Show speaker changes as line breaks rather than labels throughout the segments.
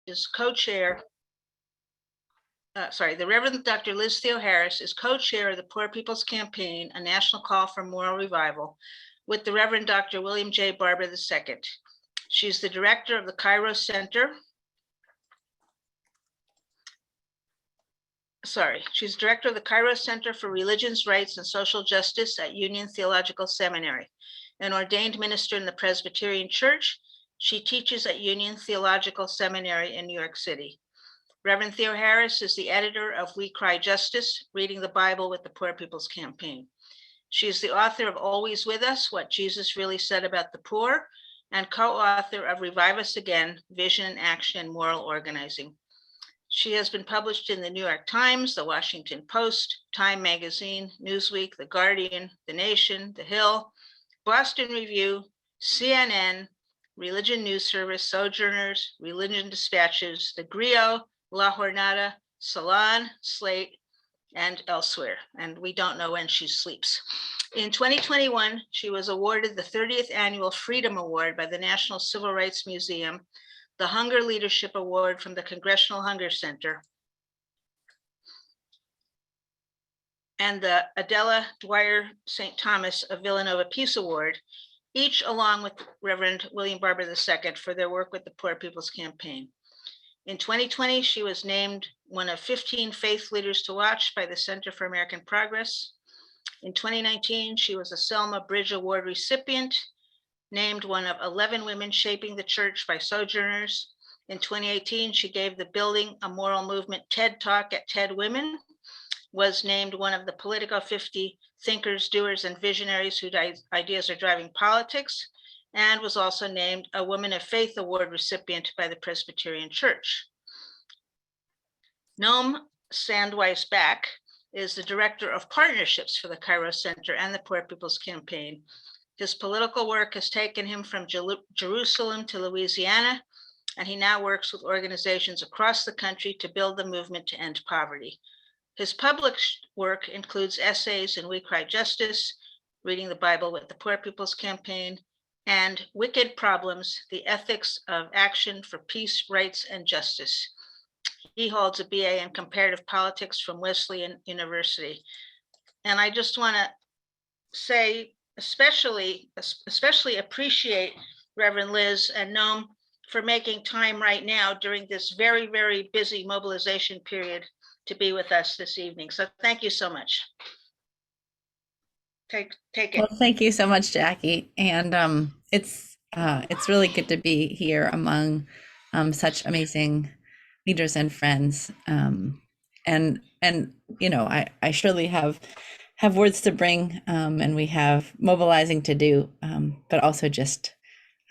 is co-chair. The Reverend Dr. Liz Theo-Harris is co-chair of the Poor People's Campaign, a national call for moral revival, with the Reverend Dr. William J. Barber II. She's the director of the Kairos Center. She's director of the Kairos Center for Religions, Rights, and Social Justice at Union Theological Seminary. An ordained minister in the Presbyterian Church, she teaches at Union Theological Seminary in New York City. Reverend Theo-Harris is the editor of We Cry Justice, Reading the Bible with the Poor People's Campaign. She is the author of Always With Us, What Jesus Really Said About the Poor, and co-author of Revive Us Again, Vision, Action, and Moral Organizing. She has been published in the New York Times, the Washington Post, Time Magazine, Newsweek, The Guardian, The Nation, The Hill, Boston Review, CNN, Religion News Service, Sojourners, Religion Dispatches, The Griot, La Jornada, Salon, Slate, and elsewhere. And we don't know when she sleeps. In 2021, she was awarded the 30th Annual Freedom Award by the National Civil Rights Museum, the Hunger Leadership Award from the Congressional Hunger Center, and the Adela Dwyer St. Thomas of Villanova Peace Award, each along with Reverend William Barber II for their work with the Poor People's Campaign. In 2020, she was named one of 15 faith leaders to watch by the Center for American Progress. In 2019, she was a Selma Bridge Award recipient, named one of 11 women shaping the church by Sojourners. In 2018, she gave the Building a Moral Movement TED Talk at TED Women, was named one of the Politico 50 thinkers, doers, and visionaries whose ideas are driving politics, and was also named a Woman of Faith Award recipient by the Presbyterian Church. Noam Sandweiss-Back is the Director of Partnerships for the Kairos Center and the Poor People's Campaign. His political work has taken him from Jerusalem to Louisiana, and he now works with organizations across the country to build the movement to end poverty. His published work includes essays in We Cry Justice, Reading the Bible with the Poor People's Campaign, and Wicked Problems, The Ethics of Action for Peace, Rights, and Justice. He holds a BA in Comparative Politics from Wesleyan University. And I just want to say, especially appreciate Reverend Liz and Noam for making time right now during this very, very busy mobilization period to be with us this evening. So thank you so much. Take it.
Well, thank you so much, Jackie. And it's really good to be here among such amazing leaders and friends. And you know, I surely have words to bring, and we have mobilizing to do, but also just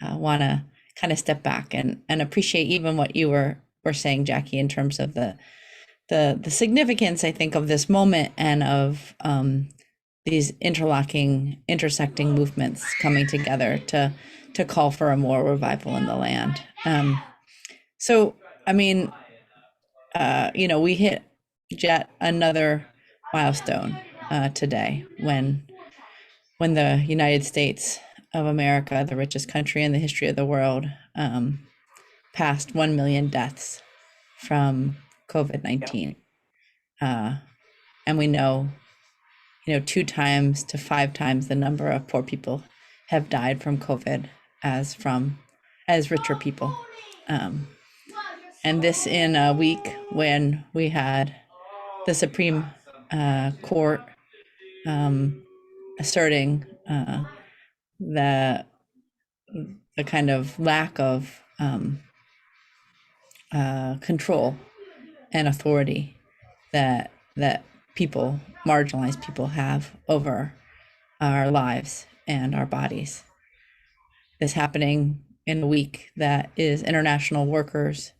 want to kind of step back and appreciate even what you were saying, Jackie, in terms of the significance, I think, of this moment and of these intersecting movements coming together to call for a more revival in the land. So, I mean, you know, we hit yet another milestone today when the United States of America, the richest country in the history of the world, passed 1 million deaths from COVID-19. And we know, 2 times to 5 times the number of poor people have died from COVID as richer people. And this in a week when we had the Supreme Court asserting the kind of lack of control and authority that marginalized people have over our lives and our bodies. This happening in a week that is International Workers'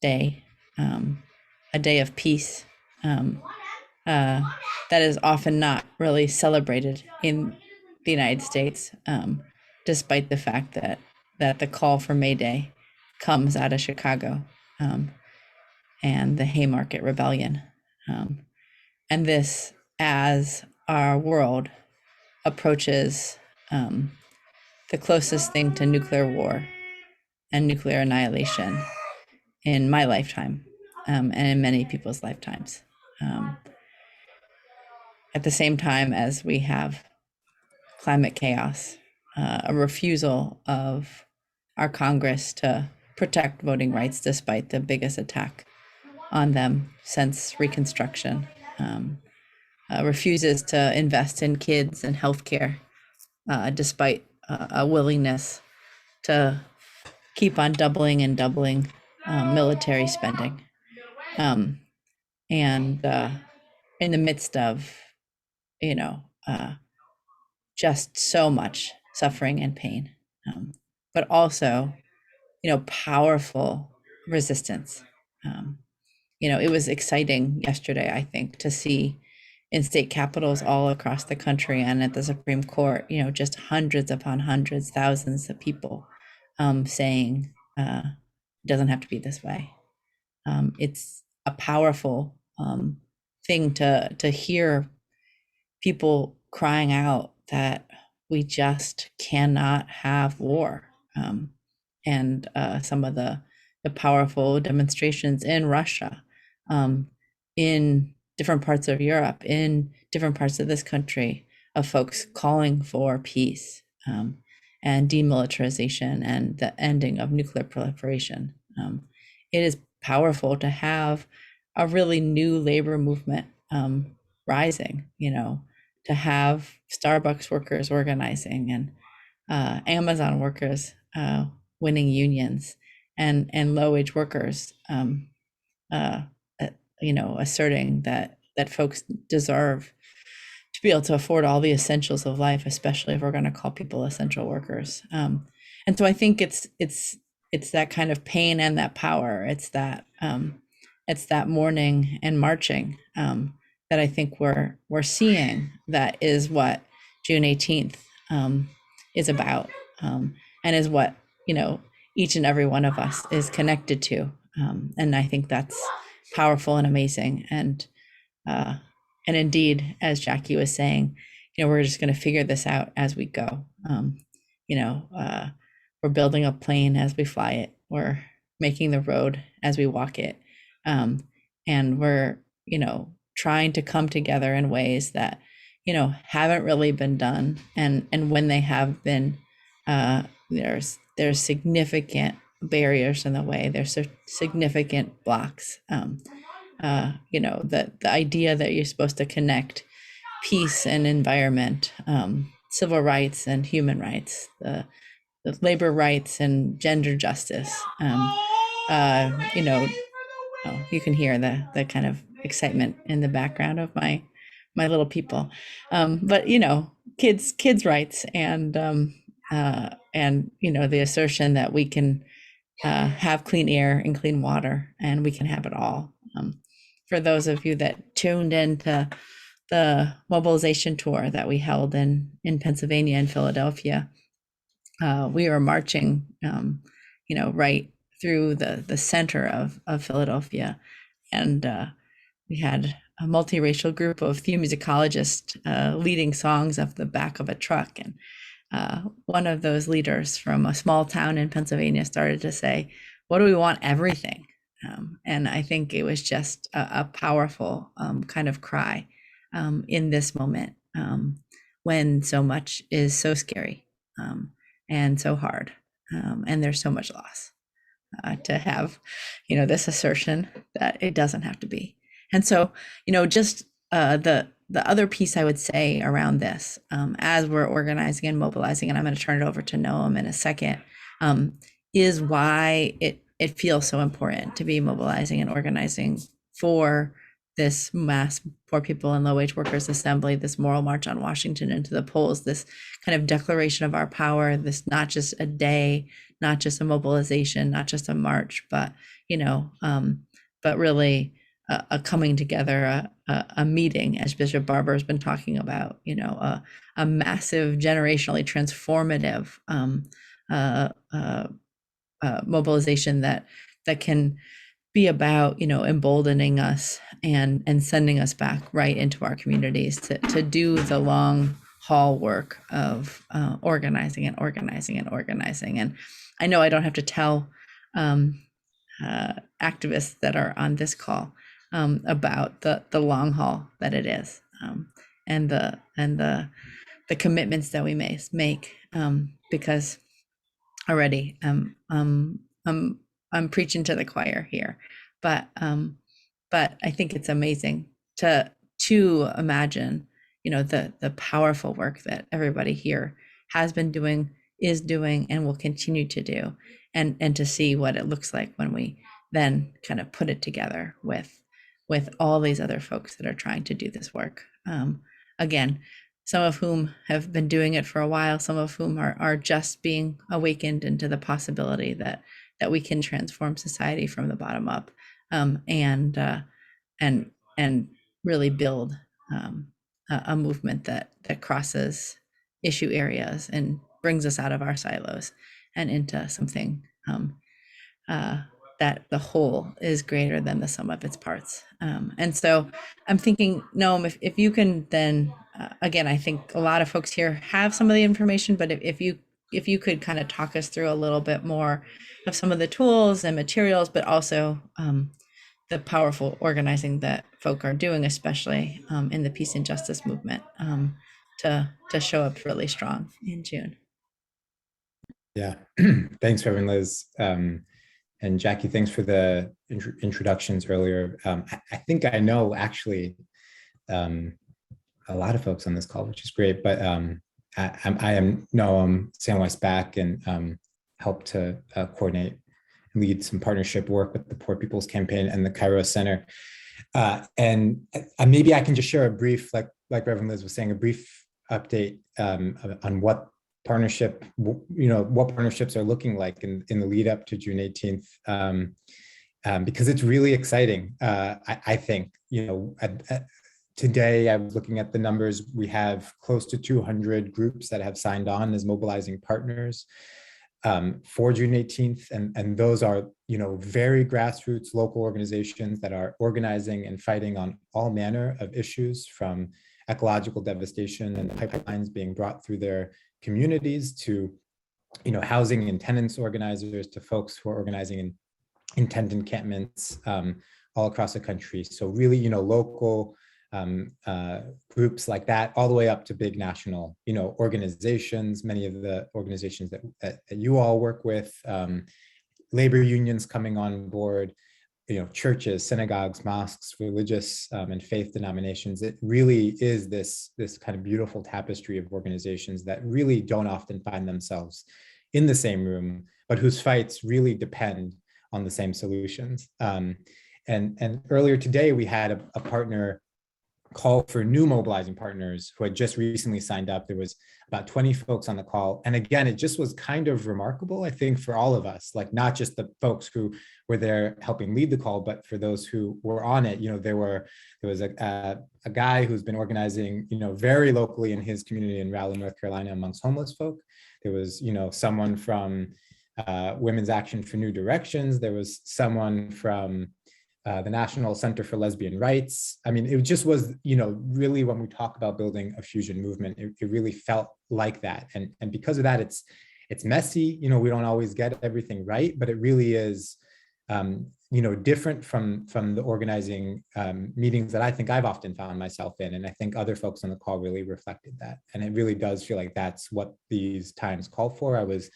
Day, a day of peace that is often not really celebrated in the United States, despite the fact that the call for May Day comes out of Chicago and the Haymarket Rebellion. And this, as our world approaches the closest thing to nuclear war and nuclear annihilation in my lifetime, and in many people's lifetimes. Um, at the same time as we have climate chaos, a refusal of our Congress to protect voting rights despite the biggest attack on them since Reconstruction, refuses to invest in kids and healthcare, despite a willingness to keep on doubling and doubling military spending. Um, and in the midst of, you know, just so much suffering and pain, but also, powerful resistance. Um, it was exciting yesterday, I think, to see in state capitals all across the country and at the Supreme Court, just hundreds upon hundreds, thousands of people saying it doesn't have to be this way. It's a powerful thing to hear people crying out that we just cannot have war. And some of the powerful demonstrations in Russia, in different parts of Europe, in different parts of this country, of folks calling for peace, and demilitarization and the ending of nuclear proliferation. It is powerful to have a really new labor movement rising, to have Starbucks workers organizing and Amazon workers winning unions, and low wage workers, uh, asserting that folks deserve to be able to afford all the essentials of life, especially if we're going to call people essential workers. And so I think it's that kind of pain and that power. It's that mourning and marching that I think we're seeing. That is what June 18th is about, and is what each and every one of us is connected to. And I think that's powerful and amazing. Uh, and indeed, as Jackie was saying, we're just going to figure this out as we go. We're building a plane as we fly it. We're making the road as we walk it. And we're, trying to come together in ways that, haven't really been done. And when they have been, there's significant barriers in the way. There's significant blocks. The idea that you're supposed to connect peace and environment, civil rights and human rights, the labor rights and gender justice. You can hear the kind of excitement in the background of my little people. But kids rights and the assertion that we can have clean air and clean water, and we can have it all. For those of you that tuned into the mobilization tour that we held in Pennsylvania and Philadelphia, we were marching, right through the center of Philadelphia, and we had a multiracial group of themusicologists leading songs off the back of a truck, and one of those leaders from a small town in Pennsylvania started to say, "What do we want? Everything." And I think it was just a powerful kind of cry in this moment, when so much is so scary, and so hard, and there's so much loss, to have, this assertion that it doesn't have to be. And so, just the other piece I would say around this, as we're organizing and mobilizing, and I'm going to turn it over to Noam in a second, is why it feels so important to be mobilizing and organizing for this mass poor people and low wage workers assembly, this moral march on Washington into the polls, this kind of declaration of our power, this not just a day, not just a mobilization, not just a march, but but really a coming together, a meeting, as Bishop Barber has been talking about, a massive, generationally transformative mobilization that can be about, emboldening us and sending us back right into our communities to do the long haul work of organizing and organizing and organizing. And I know I don't have to tell activists that are on this call about the long haul that it is, and the commitments that we may make, because already I'm preaching to the choir here, but I think it's amazing to imagine, the powerful work that everybody here has been doing, is doing, and will continue to do, and to see what it looks like when we then kind of put it together with all these other folks that are trying to do this work. Again, some of whom have been doing it for a while, some of whom are just being awakened into the possibility that we can transform society from the bottom up, and really build a movement that crosses issue areas and brings us out of our silos and into something that the whole is greater than the sum of its parts. And so I'm thinking, Noam, if you can then, again, I think a lot of folks here have some of the information, but if you could kind of talk us through a little bit more of some of the tools and materials, but also the powerful organizing that folk are doing, especially in the peace and justice movement, to show up really strong in June.
Yeah, thanks, Reverend Liz. And Jackie, thanks for the introductions earlier. I think I know actually a lot of folks on this call, which is great, but I am Noam Sandweiss-Back, and help to coordinate and lead some partnership work with the Poor People's Campaign and the Kairos Center. And maybe I can just share a brief, like Reverend Liz was saying, a brief update on what what partnerships are looking like in the lead up to June 18th, because it's really exciting. I think, today I was looking at the numbers. We have close to 200 groups that have signed on as mobilizing partners for June 18th. And those are, very grassroots local organizations that are organizing and fighting on all manner of issues, from ecological devastation and the pipelines being brought through their communities to, housing and tenants organizers, to folks who are organizing in tent encampments all across the country. So really, local groups like that, all the way up to big national, organizations, many of the organizations that you all work with, labor unions coming on board, churches, synagogues, mosques, religious and faith denominations. It really is this kind of beautiful tapestry of organizations that really don't often find themselves in the same room, but whose fights really depend on the same solutions. And earlier today, we had a partner call for new mobilizing partners who had just recently signed up. There was about 20 folks on the call. And again, it just was kind of remarkable, I think, for all of us, like not just the folks who were there helping lead the call, but for those who were on it. There was a guy who's been organizing, very locally in his community in Raleigh, North Carolina, amongst homeless folk. There was, someone from Women's Action for New Directions. There was someone from the National Center for Lesbian Rights. I mean, it just was, really, when we talk about building a fusion movement, it really felt like that. And because of that, it's messy. We don't always get everything right, but it really is, different from the organizing meetings that I think I've often found myself in. And I think other folks on the call really reflected that. And it really does feel like that's what these times call for. I was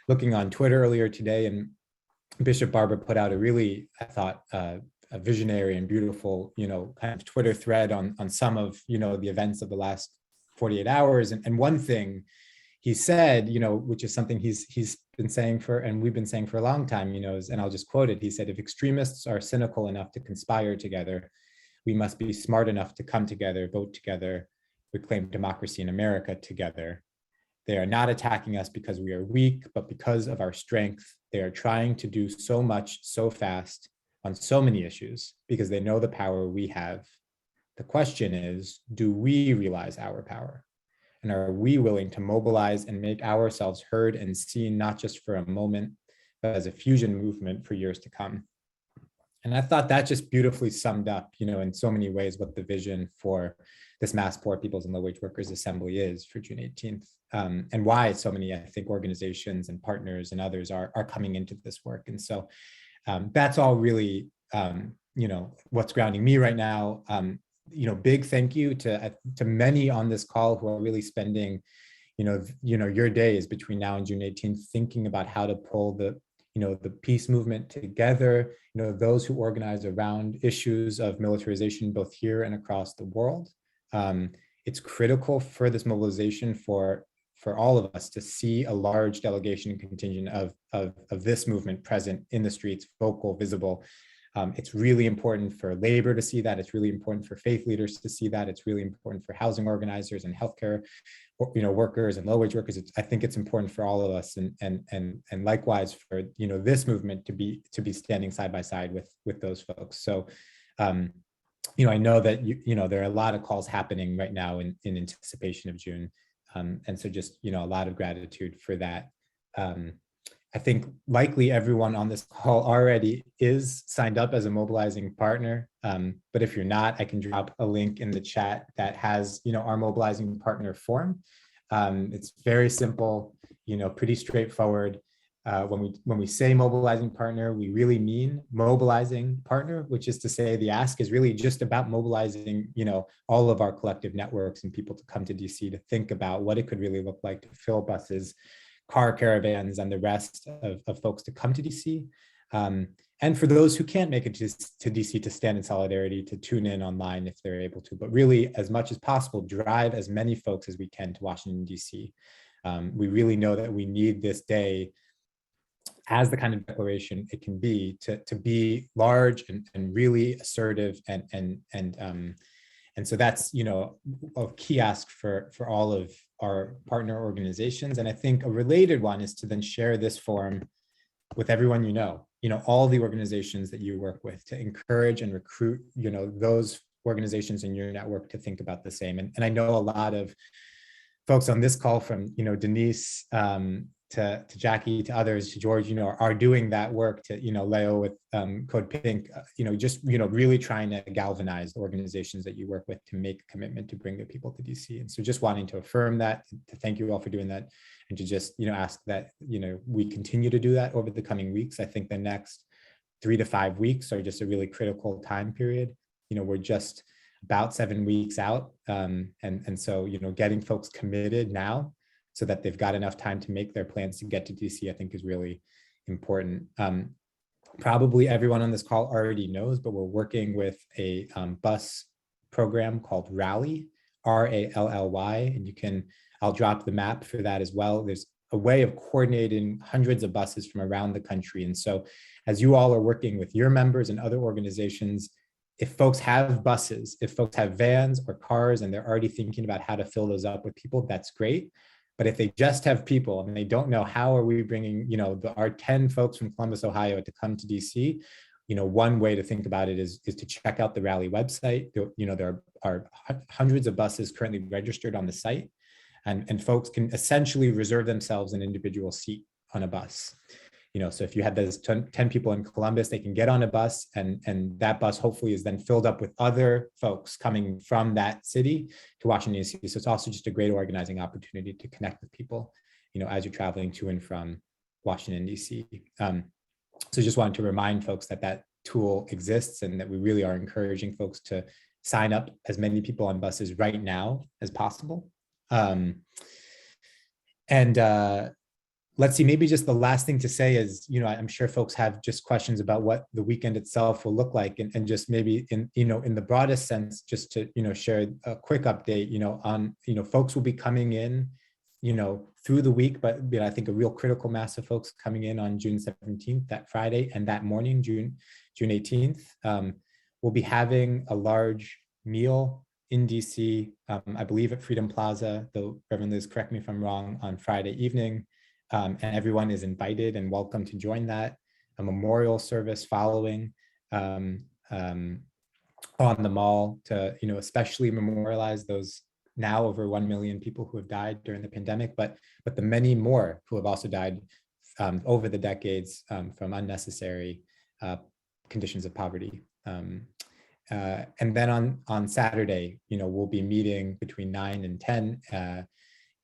looking on Twitter earlier today, and Bishop Barber put out a really, I thought, a visionary and beautiful, kind of Twitter thread on some of, the events of the last 48 hours. And one thing he said, which is something he's been saying and we've been saying for a long time, and I'll just quote it. He said, "If extremists are cynical enough to conspire together, we must be smart enough to come together, vote together, reclaim democracy in America together. They are not attacking us because we are weak, but because of our strength. They are trying to do so much so fast on so many issues because they know the power we have. The question is, do we realize our power? And are we willing to mobilize and make ourselves heard and seen, not just for a moment, but as a fusion movement for years to come?" And I thought that just beautifully summed up, in so many ways, what the vision for this Mass Poor People's and Low-Wage Workers Assembly is for June 18th, and why so many, I think, organizations and partners and others are coming into this work. And so that's all really, what's grounding me right now. Big thank you to many on this call who are really spending, your days between now and June 18th, thinking about how to pull the peace movement together, those who organize around issues of militarization, both here and across the world. It's critical for this mobilization for all of us to see a large delegation and contingent of this movement present in the streets, vocal, visible. It's really important for labor to see that. It's really important for faith leaders to see that. It's really important for housing organizers and healthcare, workers and low-wage workers. I think it's important for all of us, and likewise for this movement to be standing side by side with those folks. So, I know that there are a lot of calls happening right now in anticipation of June, and so just a lot of gratitude for that. I think likely everyone on this call already is signed up as a mobilizing partner. But if you're not, I can drop a link in the chat that has, our mobilizing partner form. It's very simple, pretty straightforward. When we say mobilizing partner, we really mean mobilizing partner, which is to say the ask is really just about mobilizing, all of our collective networks and people to come to DC to think about what it could really look like to fill buses, car caravans, and the rest of folks to come to DC. And for those who can't make it to DC, to stand in solidarity, to tune in online if they're able to, but really as much as possible, drive as many folks as we can to Washington, DC. We really know that we need this day as the kind of declaration it can be to be large and really assertive and so that's a key ask for all of our partner organizations. And I think a related one is to then share this forum with everyone all the organizations that you work with, to encourage and recruit those organizations in your network to think about the same. And I know a lot of folks on this call, from Denise to Jackie, to others, to George, are doing that work, to Leo with Code Pink, just really trying to galvanize the organizations that you work with to make a commitment to bring their people to DC. And so just wanting to affirm that, to thank you all for doing that, and to just ask that we continue to do that over the coming weeks. I think the next 3 to 5 weeks are just a really critical time period. We're just about 7 weeks out, and so getting folks committed now, so that they've got enough time to make their plans to get to DC, I think is really important. Probably everyone on this call already knows, but we're working with a bus program called Rally, RALLY, and I'll drop the map for that as well. There's a way of coordinating hundreds of buses from around the country. And so as you all are working with your members and other organizations, if folks have buses, if folks have vans or cars, and they're already thinking about how to fill those up with people, that's great. But if they just have people and they don't know how are we bringing, our 10 folks from Columbus, Ohio to come to DC, one way to think about it is to check out the Rally website. There are hundreds of buses currently registered on the site, and folks can essentially reserve themselves an individual seat on a bus. So if you had those 10 people in Columbus, they can get on a bus, and that bus hopefully is then filled up with other folks coming from that city to Washington, D.C. So it's also just a great organizing opportunity to connect with people, as you're traveling to and from Washington, D.C. So just wanted to remind folks that tool exists, and that we really are encouraging folks to sign up as many people on buses right now as possible. Let's see, maybe just the last thing to say is, I'm sure folks have just questions about what the weekend itself will look like, and just maybe in the broadest sense, just to, share a quick update, on, folks will be coming in, through the week, but I think a real critical mass of folks coming in on June 17th, that Friday, and that morning, June 18th. We'll be having a large meal in DC, I believe at Freedom Plaza, though Reverend Liz, correct me if I'm wrong, on Friday evening. And everyone is invited and welcome to join that. A memorial service following on the Mall to, especially memorialize those now over 1 million people who have died during the pandemic, but the many more who have also died over the decades from unnecessary conditions of poverty. And then on Saturday, we'll be meeting between 9 and 10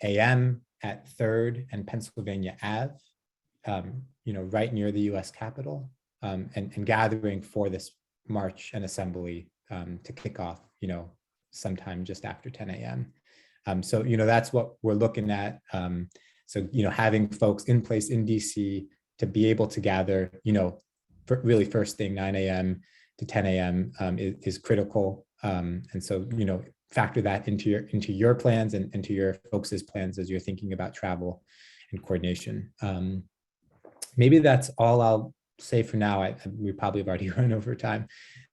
a.m. at 3rd and Pennsylvania Ave, right near the U.S. Capitol. and gathering for this march and assembly to kick off, sometime just after 10 a.m. So, that's what we're looking at. So, having folks in place in DC to be able to gather, for really first thing 9 a.m. to 10 a.m. Is critical. And so, factor that into your plans and into your folks' plans as you're thinking about travel and coordination. Maybe that's all I'll say for now. We probably have already run over time,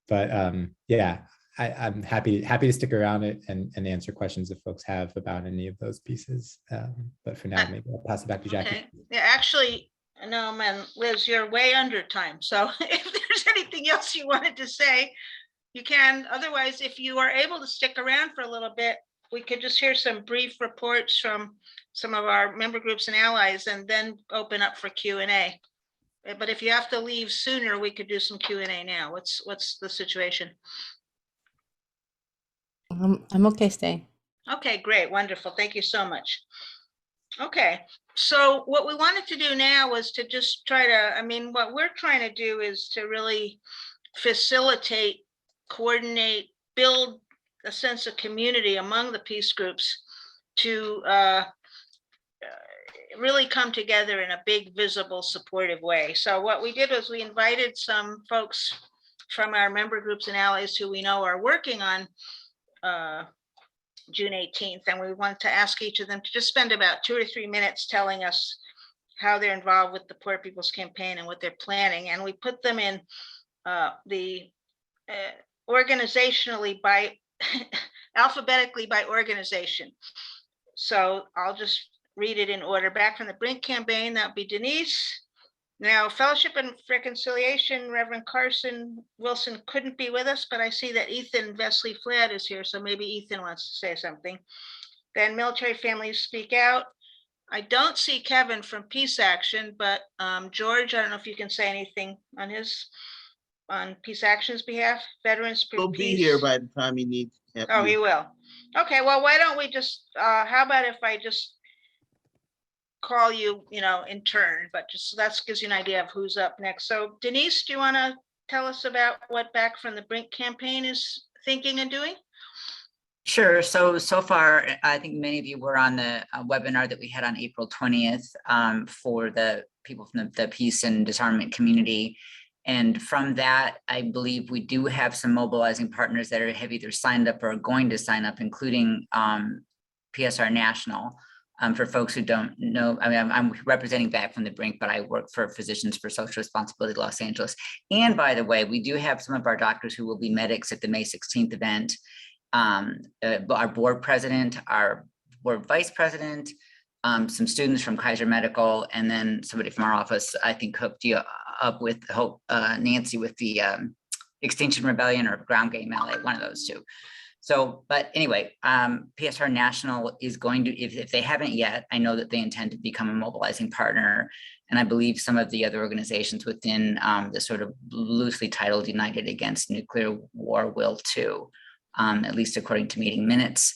but yeah, I'm happy to stick around it and answer questions if folks have about any of those pieces. But for now, maybe I'll pass it back to Jackie.
Okay. Yeah, actually, no, man, Liz, you're way under time. So if there's anything else you wanted to say, you can. Otherwise, if you are able to stick around for a little bit, we could just hear some brief reports from some of our member groups and allies and then open up for Q&A. But if you have to leave sooner, we could do some Q&A now. What's the situation?
I'm okay staying.
Okay, great, wonderful. Thank you so much. Okay, so what we wanted to do now was to just try to, what we're trying to do is to really facilitate, coordinate, build a sense of community among the peace groups to really come together in a big, visible, supportive way. So what we did was we invited some folks from our member groups and allies who we know are working on June 18th, and we want to ask each of them to just spend about 2 or 3 minutes telling us how they're involved with the Poor People's Campaign and what they're planning. And we put them in the organizationally by alphabetically by organization. So I'll just read it in order. Back from the Brink Campaign, that would be Denise. Now, Fellowship and Reconciliation, Reverend Carson Wilson couldn't be with us, but I see that Ethan Vesley Fladd is here, so maybe Ethan wants to say something. Then Military Families Speak Out. I don't see Kevin from Peace Action, but George, I don't know if you can say anything on Peace Action's behalf. Veterans for
He'll
Peace.
be here by the time he needs.
Oh, he will. Okay, well, why don't we just, how about if I just call you, in turn, but just that gives you an idea of who's up next. So Denise, do you want to tell us about what Back from the Brink campaign is thinking and doing?
Sure. So far, I think many of you were on the webinar that we had on April 20th for the people from the peace and disarmament community. And from that, I believe we do have some mobilizing partners that have either signed up or are going to sign up, including PSR National. For folks who don't know, I'm representing Back from the Brink, but I work for Physicians for Social Responsibility Los Angeles. And by the way, we do have some of our doctors who will be medics at the May 16th event. Our board president, our board vice president, some students from Kaiser Medical, and then somebody from our office, I think, hooked you up with Nancy with the Extinction Rebellion or Ground Game Alley, one of those two. So, but anyway, PSR National is going to, if they haven't yet, I know that they intend to become a mobilizing partner. And I believe some of the other organizations within the sort of loosely titled United Against Nuclear War will too, at least according to meeting minutes.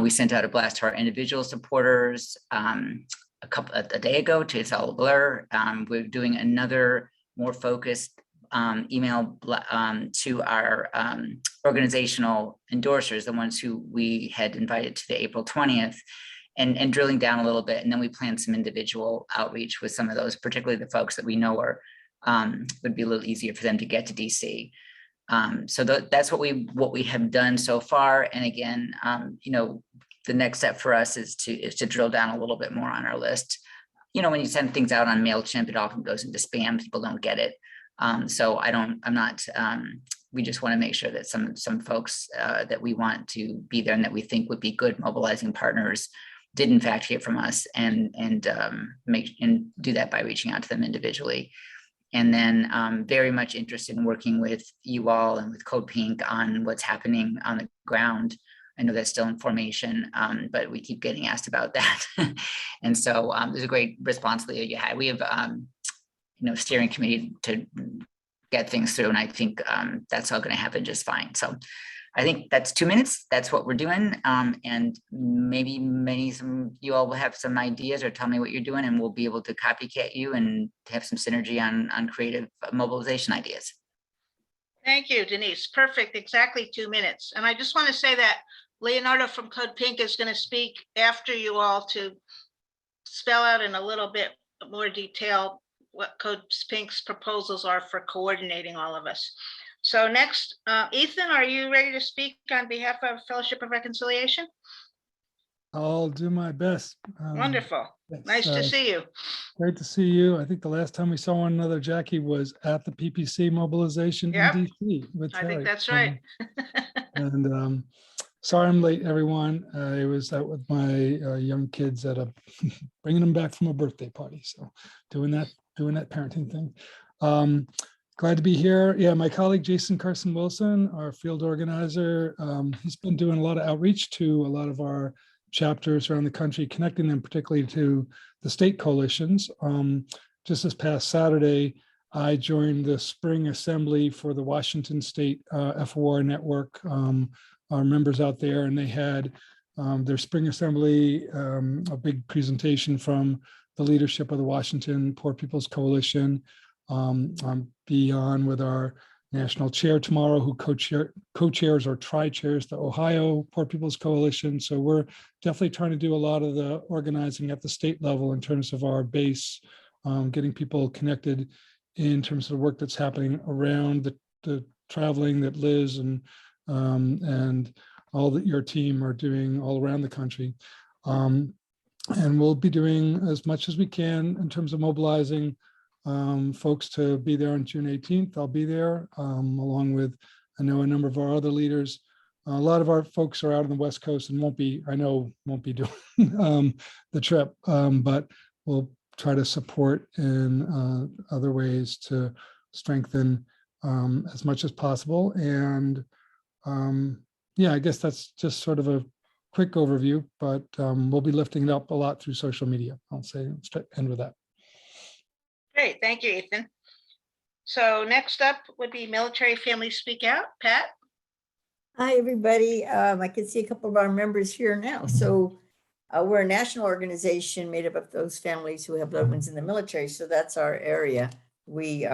We sent out a blast to our individual supporters a day ago to It's All a Blur. We're doing another more focused email to our organizational endorsers, the ones who we had invited to the April 20th, and drilling down a little bit. And then we planned some individual outreach with some of those, particularly the folks that we know are would be a little easier for them to get to DC. So that's what we have done so far. And again, the next step for us is to drill down a little bit more on our list. When you send things out on MailChimp, it often goes into spam. People don't get it. So we just want to make sure that some folks that we want to be there and that we think would be good mobilizing partners did in fact hear from us and do that by reaching out to them individually. And then very much interested in working with you all and with Code Pink on what's happening on the ground. I know that's still in formation, but we keep getting asked about that. And so there's a great response that you had. We have steering committee to get things through, and I think that's all going to happen just fine. So I think that's 2 minutes. That's what we're doing. And maybe some you all will have some ideas or tell me what you're doing, and we'll be able to copycat you and have some synergy on creative mobilization ideas.
Thank you, Denise. Perfect. Exactly 2 minutes. And I just want to say that Leonardo from Code Pink is going to speak after you all to spell out in a little bit more detail what Code Pink's proposals are for coordinating all of us. So next, Ethan, are you ready to speak on behalf of Fellowship of Reconciliation?
I'll do my best.
Wonderful.
Yes,
Nice to see you.
Great to see you. I think the last time we saw one another, Jackie, was at the PPC mobilization
Yep,
in DC with
I think
Terry.
that's right.
And sorry I'm late, everyone. I was out with my young kids at bringing them back from a birthday party. So doing that parenting thing. Glad to be here. Yeah, my colleague Jason Carson Wilson, our field organizer, he's been doing a lot of outreach to a lot of our chapters around the country, connecting them particularly to the state coalitions. Just this past Saturday, I joined the spring assembly for the Washington State FOR network, our members out there, and they had their spring assembly, a big presentation from the leadership of the Washington Poor People's Coalition. I'll be on with our national chair tomorrow, who co-chairs or tri-chairs the Ohio Poor People's Coalition. So we're definitely trying to do a lot of the organizing at the state level in terms of our base, getting people connected in terms of the work that's happening around the traveling that Liz and all that your team are doing all around the country. And we'll be doing as much as we can in terms of mobilizing folks to be there on June 18th. I'll be there along with, I know, a number of our other leaders. A lot of our folks are out on the West Coast and won't be doing the trip, but we'll try to support in other ways to strengthen as much as possible. And yeah, I guess that's just sort of a quick overview, but we'll be lifting it up a lot through social media. I'll end with that.
Great, thank you, Ethan. So next up would be Military Families Speak Out. Pat?
Hi, everybody. I can see a couple of our members here now. So we're a national organization made up of those families who have loved ones in the military. So that's our area. We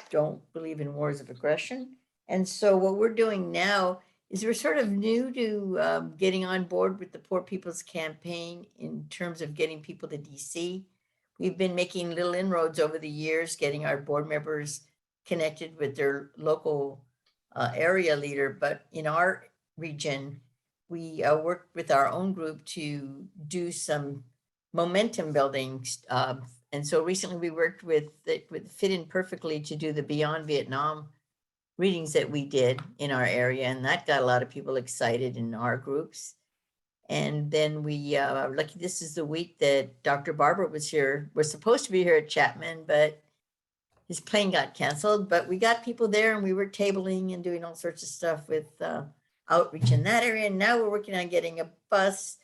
don't believe in wars of aggression. And so what we're doing now is we're sort of new to getting on board with the Poor People's Campaign in terms of getting people to DC. We've been making little inroads over the years, getting our board members connected with their local area leader. But in our region, we worked with our own group to do some momentum building. And so recently we worked with it would fit in perfectly to do the Beyond Vietnam readings that we did in our area. And that got a lot of people excited in our groups. And then we are lucky this is the week that Dr. Barber was here. We're supposed to be here at Chapman, but his plane got canceled. But we got people there and we were tabling and doing all sorts of stuff with outreach in that area. And now we're working on getting a bus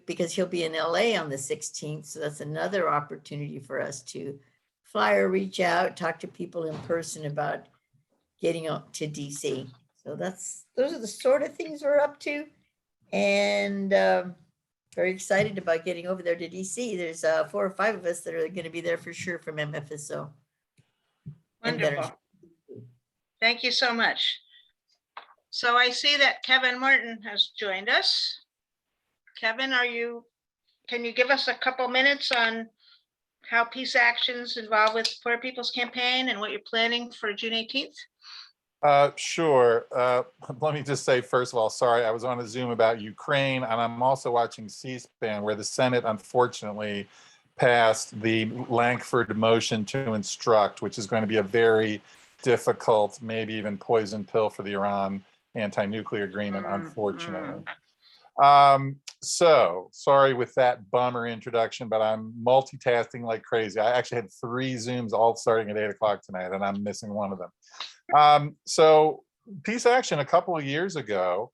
because he'll be in LA on the 16th. So that's another opportunity for us to fly or reach out, talk to people in person about getting up to DC. So those are the sort of things we're up to. And very excited about getting over there to DC. There's 4 or 5 of us that are going to be there for sure from MFSO.
Wonderful. Thank you so much. So I see that Kevin Martin has joined us. Kevin, can you give us a couple minutes on how Peace Action's involved with Poor People's Campaign and what you're planning for June 18th?
Sure. Let me just say, first of all, sorry, I was on a Zoom about Ukraine, and I'm also watching C-SPAN, where the Senate unfortunately passed the Lankford motion to instruct, which is going to be a very difficult, maybe even poison pill for the Iran anti-nuclear agreement, unfortunately. So sorry with that bummer introduction, but I'm multitasking like crazy. I actually had 3 Zooms all starting at 8 o'clock tonight, and I'm missing one of them. So Peace Action a couple of years ago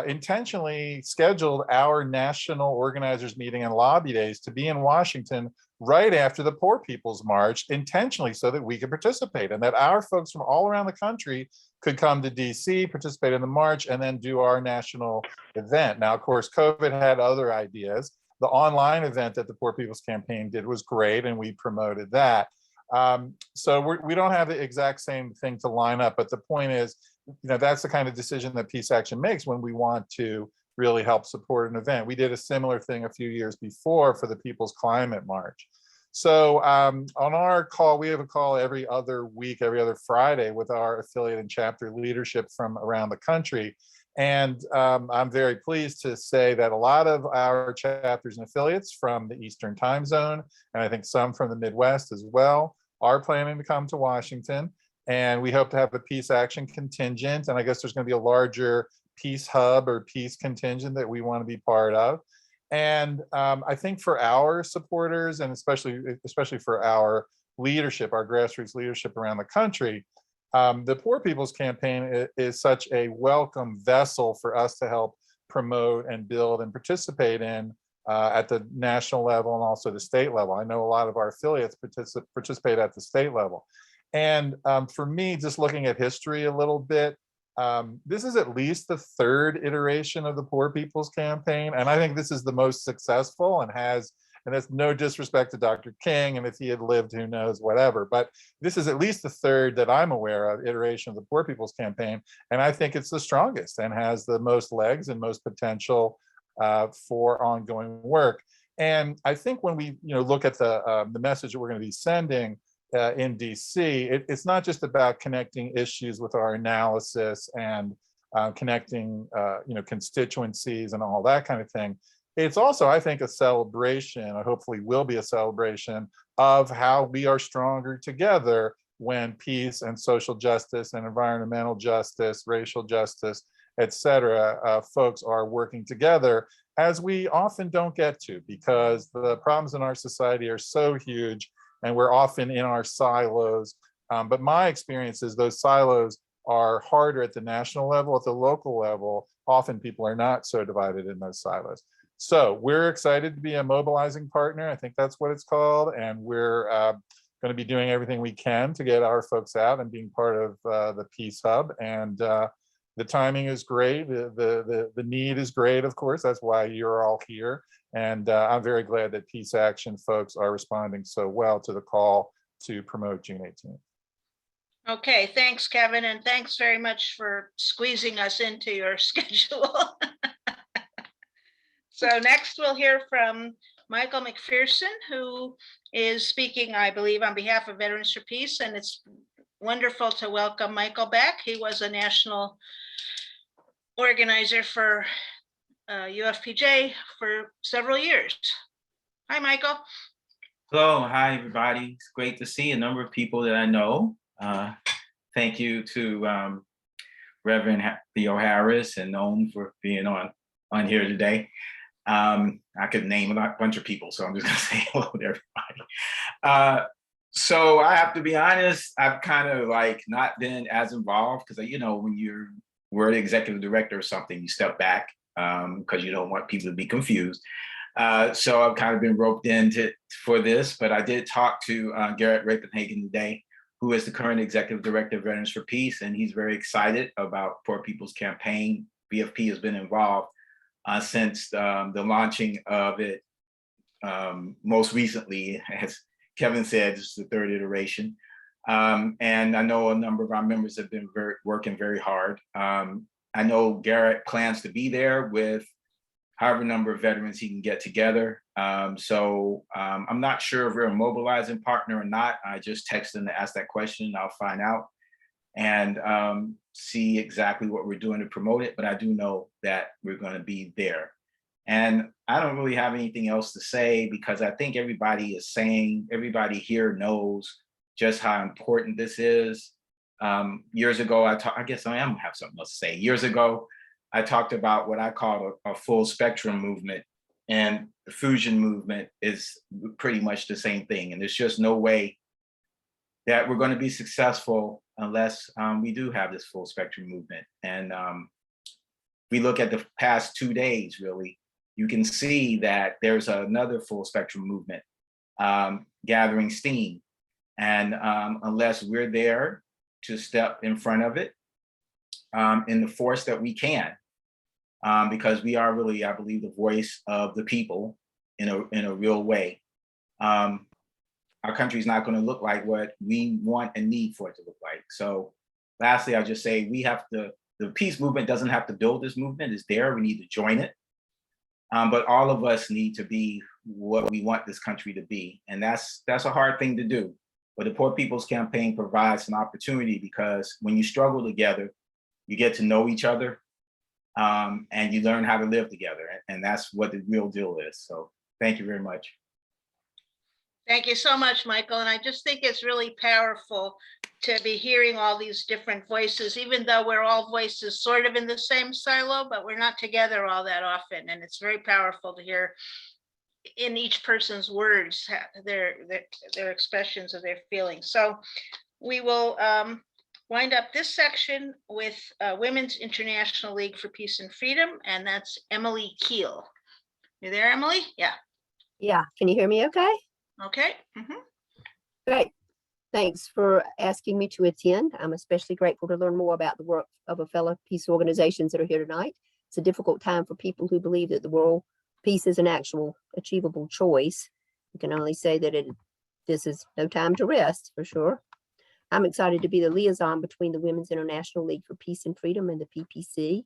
intentionally scheduled our national organizers meeting and lobby days to be in Washington right after the Poor People's March, intentionally so that we could participate and that our folks from all around the country could come to DC, participate in the march, and then do our national event. Now, of course, COVID had other ideas. The online event that the Poor People's Campaign did was great, and we promoted that. So we don't have the exact same thing to line up, but the point is, that's the kind of decision that Peace Action makes when we want to really help support an event. We did a similar thing a few years before for the People's Climate March. So on our call, we have a call every other week, every other Friday with our affiliate and chapter leadership from around the country. And I'm very pleased to say that a lot of our chapters and affiliates from the Eastern Time Zone, and I think some from the Midwest as well, are planning to come to Washington. And we hope to have a Peace Action contingent. And I guess there's going to be a larger Peace Hub or Peace contingent that we want to be part of. And I think for our supporters, and especially for our leadership, our grassroots leadership around the country, the Poor People's Campaign is such a welcome vessel for us to help promote and build and participate in at the national level and also the state level. I know a lot of our affiliates participate at the state level. And for me, just looking at history a little bit, this is at least the third iteration of the Poor People's Campaign. And I think this is the most successful and that's no disrespect to Dr. King, and if he had lived, who knows, whatever. But this is at least the third that I'm aware of iteration of the Poor People's Campaign. And I think it's the strongest and has the most legs and most potential for ongoing work. And I think when we look at the message that we're going to be sending in DC, it's not just about connecting issues with our analysis and connecting constituencies and all that kind of thing. It's also, I think, a celebration, or hopefully will be a celebration, of how we are stronger together when peace and social justice and environmental justice, racial justice, etc., folks are working together, as we often don't get to, because the problems in our society are so huge and we're often in our silos. But my experience is those silos are harder at the national level. At the local level, often people are not so divided in those silos. So we're excited to be a mobilizing partner. I think that's what it's called. And we're going to be doing everything we can to get our folks out and being part of the Peace Hub. And the timing is great. The need is great, of course. That's why you're all here. And I'm very glad that Peace Action folks are responding so well to the call to promote June 18th.
Okay, thanks, Kevin. And thanks very much for squeezing us into your schedule. So next we'll hear from Michael McPherson, who is speaking, I believe, on behalf of Veterans for Peace. And it's wonderful to welcome Michael back. He was a national organizer for UFPJ for several years. Hi, Michael.
Hello, hi, everybody. It's great to see a number of people that I know. Thank you to Reverend Theo Harris and Noam for being on here today. I could name a bunch of people, so I'm just gonna say hello to everybody. So I have to be honest, I've kind of like not been as involved because when we're the executive director or something, you step back because you don't want people to be confused. So I've kind of been roped into for this, but I did talk to Garrett Rappenhagen today, who is the current executive director of Veterans for Peace, and he's very excited about Poor People's Campaign. VFP has been involved since the launching of it. Most recently, as Kevin said, this is the third iteration. And I know a number of our members have been working very hard. I know Garrett plans to be there with however number of veterans he can get together. So I'm not sure if we're a mobilizing partner or not. I just texted him to ask that question. I'll find out and see exactly what we're doing to promote it. But I do know that we're going to be there. And I don't really have anything else to say because I think everybody here knows just how important this is. Years ago, I guess I am have something else to say. Years ago, I talked about what I call a full spectrum movement, and the fusion movement is pretty much the same thing. And there's just no way that we're going to be successful unless we do have this full spectrum movement. And we look at the past 2 days, really, you can see that there's another full spectrum movement gathering steam. And unless we're there to step in front of it in the force that we can, because we are really, I believe, the voice of the people in a real way. Our country is not going to look like what we want and need for it to look like. So lastly, I'll just say the peace movement doesn't have to build this movement. It's there. We need to join it. But all of us need to be what we want this country to be. And that's a hard thing to do. But the Poor People's Campaign provides an opportunity, because when you struggle together, you get to know each other, and you learn how to live together. And that's what the real deal is. So thank you very much.
Thank you so much, Michael. And I just think it's really powerful to be hearing all these different voices, even though we're all voices sort of in the same silo, but we're not together all that often. And it's very powerful to hear in each person's words their expressions of their feelings. So we will wind up this section with Women's International League for Peace and Freedom, and that's Emily Keel. You there, Emily? Yeah.
Yeah, can you hear me okay?
Okay. Mm-hmm.
Great. Thanks for asking me to attend. I'm especially grateful to learn more about the work of a fellow peace organizations that are here tonight. It's a difficult time for people who believe that the world peace is an actual achievable choice. You can only say that this is no time to rest, for sure. I'm excited to be the liaison between the Women's International League for Peace and Freedom and the PPC.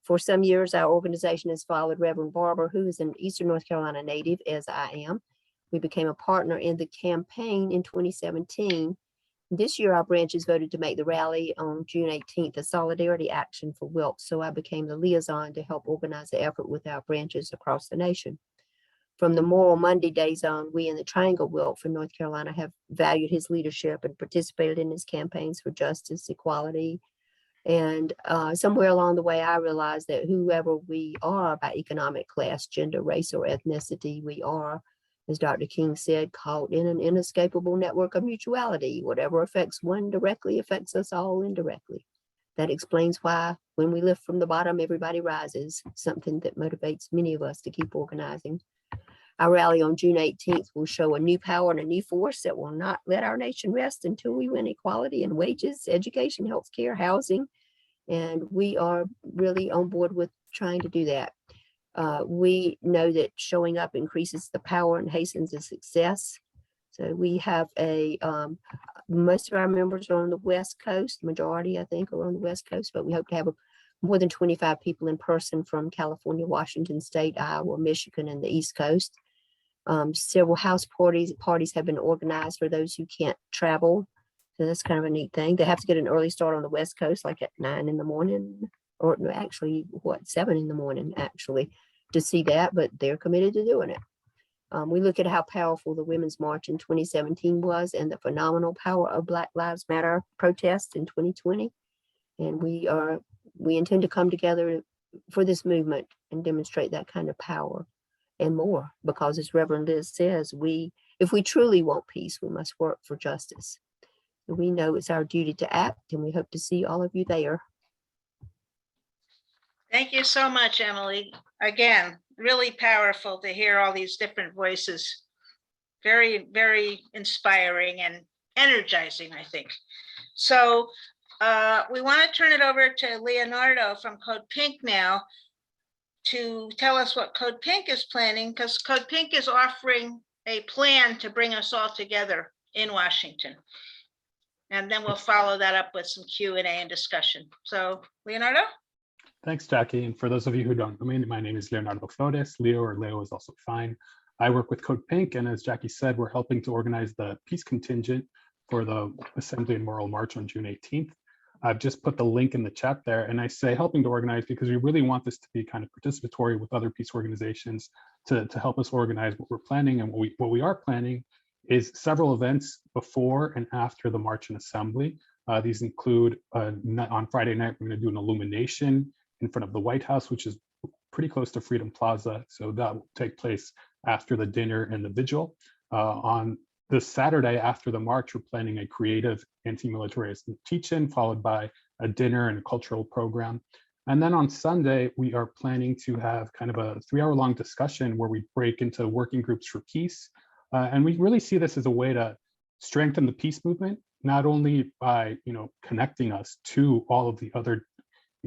For some years, our organization has followed Reverend Barber, who is an Eastern North Carolina native, as I am. We became a partner in the campaign in 2017. This year, our branches voted to make the rally on June 18th a solidarity action for Wilkes, so I became the liaison to help organize the effort with our branches across the nation. From the Moral Monday days on, we in the Triangle Wilkes in North Carolina have valued his leadership and participated in his campaigns for justice, equality, and somewhere along the way, I realized that whoever we are by economic class, gender, race, or ethnicity, we are, as Dr. King said, caught in an inescapable network of mutuality. Whatever affects one directly affects us all indirectly. That explains why when we lift from the bottom, everybody rises, something that motivates many of us to keep organizing. Our rally on June 18th will show a new power and a new force that will not let our nation rest until we win equality in wages, education, healthcare, housing. And we are really on board with trying to do that. We know that showing up increases the power and hastens the success. So we have most of our members are on the West Coast, majority I think are on the West Coast, but we hope to have more than 25 people in person from California, Washington State, Iowa, Michigan, and the East Coast. Several house parties have been organized for those who can't travel. So that's kind of a neat thing. They have to get an early start on the West Coast, like at 9 in the morning, or actually, 7 in the morning, actually, to see that, but they're committed to doing it. We look at how powerful the Women's March in 2017 was and the phenomenal power of Black Lives Matter protests in 2020. And we intend to come together for this movement and demonstrate that kind of power and more, because as Reverend Liz says, if we truly want peace, we must work for justice. And we know it's our duty to act, and we hope to see all of you there.
Thank you so much, Emily. Again, really powerful to hear all these different voices. Very, very inspiring and energizing, I think. So we want to turn it over to Leonardo from Code Pink now to tell us what Code Pink is planning, because Code Pink is offering a plan to bring us all together in Washington. And then we'll follow that up with some Q&A and discussion. So Leonardo?
Thanks, Jackie. And for those of you who don't know me, my name is Leonardo Flores. Leo or Leo is also fine. I work with Code Pink, and as Jackie said, we're helping to organize the peace contingent for the Assembly and Moral March on June 18th. I've just put the link in the chat there, and I say helping to organize because we really want this to be kind of participatory with other peace organizations to help us organize what we're planning. And what we are planning is several events before and after the March and Assembly. These include on Friday night, we're going to do an illumination in front of the White House, which is pretty close to Freedom Plaza. So that will take place after the dinner and the vigil. On Saturday after the march, we're planning a creative anti-militarism teach-in, followed by a dinner and a cultural program. And then on Sunday, we are planning to have kind of a 3-hour-long discussion where we break into working groups for peace. And we really see this as a way to strengthen the peace movement, not only by, connecting us to all of the other,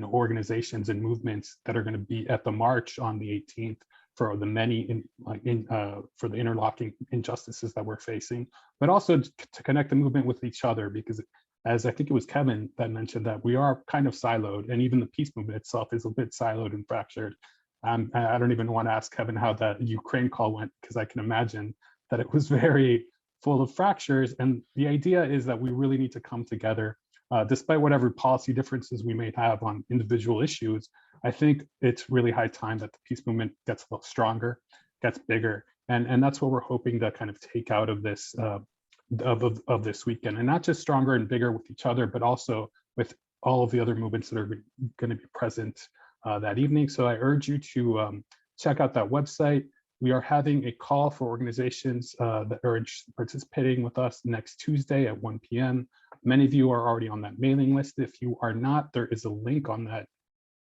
organizations and movements that are going to be at the march on the 18th for the for the interlocking injustices that we're facing, but also to connect the movement with each other, because as I think it was Kevin that mentioned that we are kind of siloed, and even the peace movement itself is a bit siloed and fractured. I don't even want to ask Kevin how the Ukraine call went, because I can imagine that it was very full of fractures. And the idea is that we really need to come together, despite whatever policy differences we may have on individual issues. I think it's really high time that the peace movement gets a little stronger, gets bigger, and that's what we're hoping to kind of take out of this of this weekend, and not just stronger and bigger with each other, but also with all of the other movements that are going to be present that evening. So I urge you to check out that website. We are having a call for organizations that are participating with us next Tuesday at 1 p.m. Many of you are already on that mailing list. If you are not, there is a link on that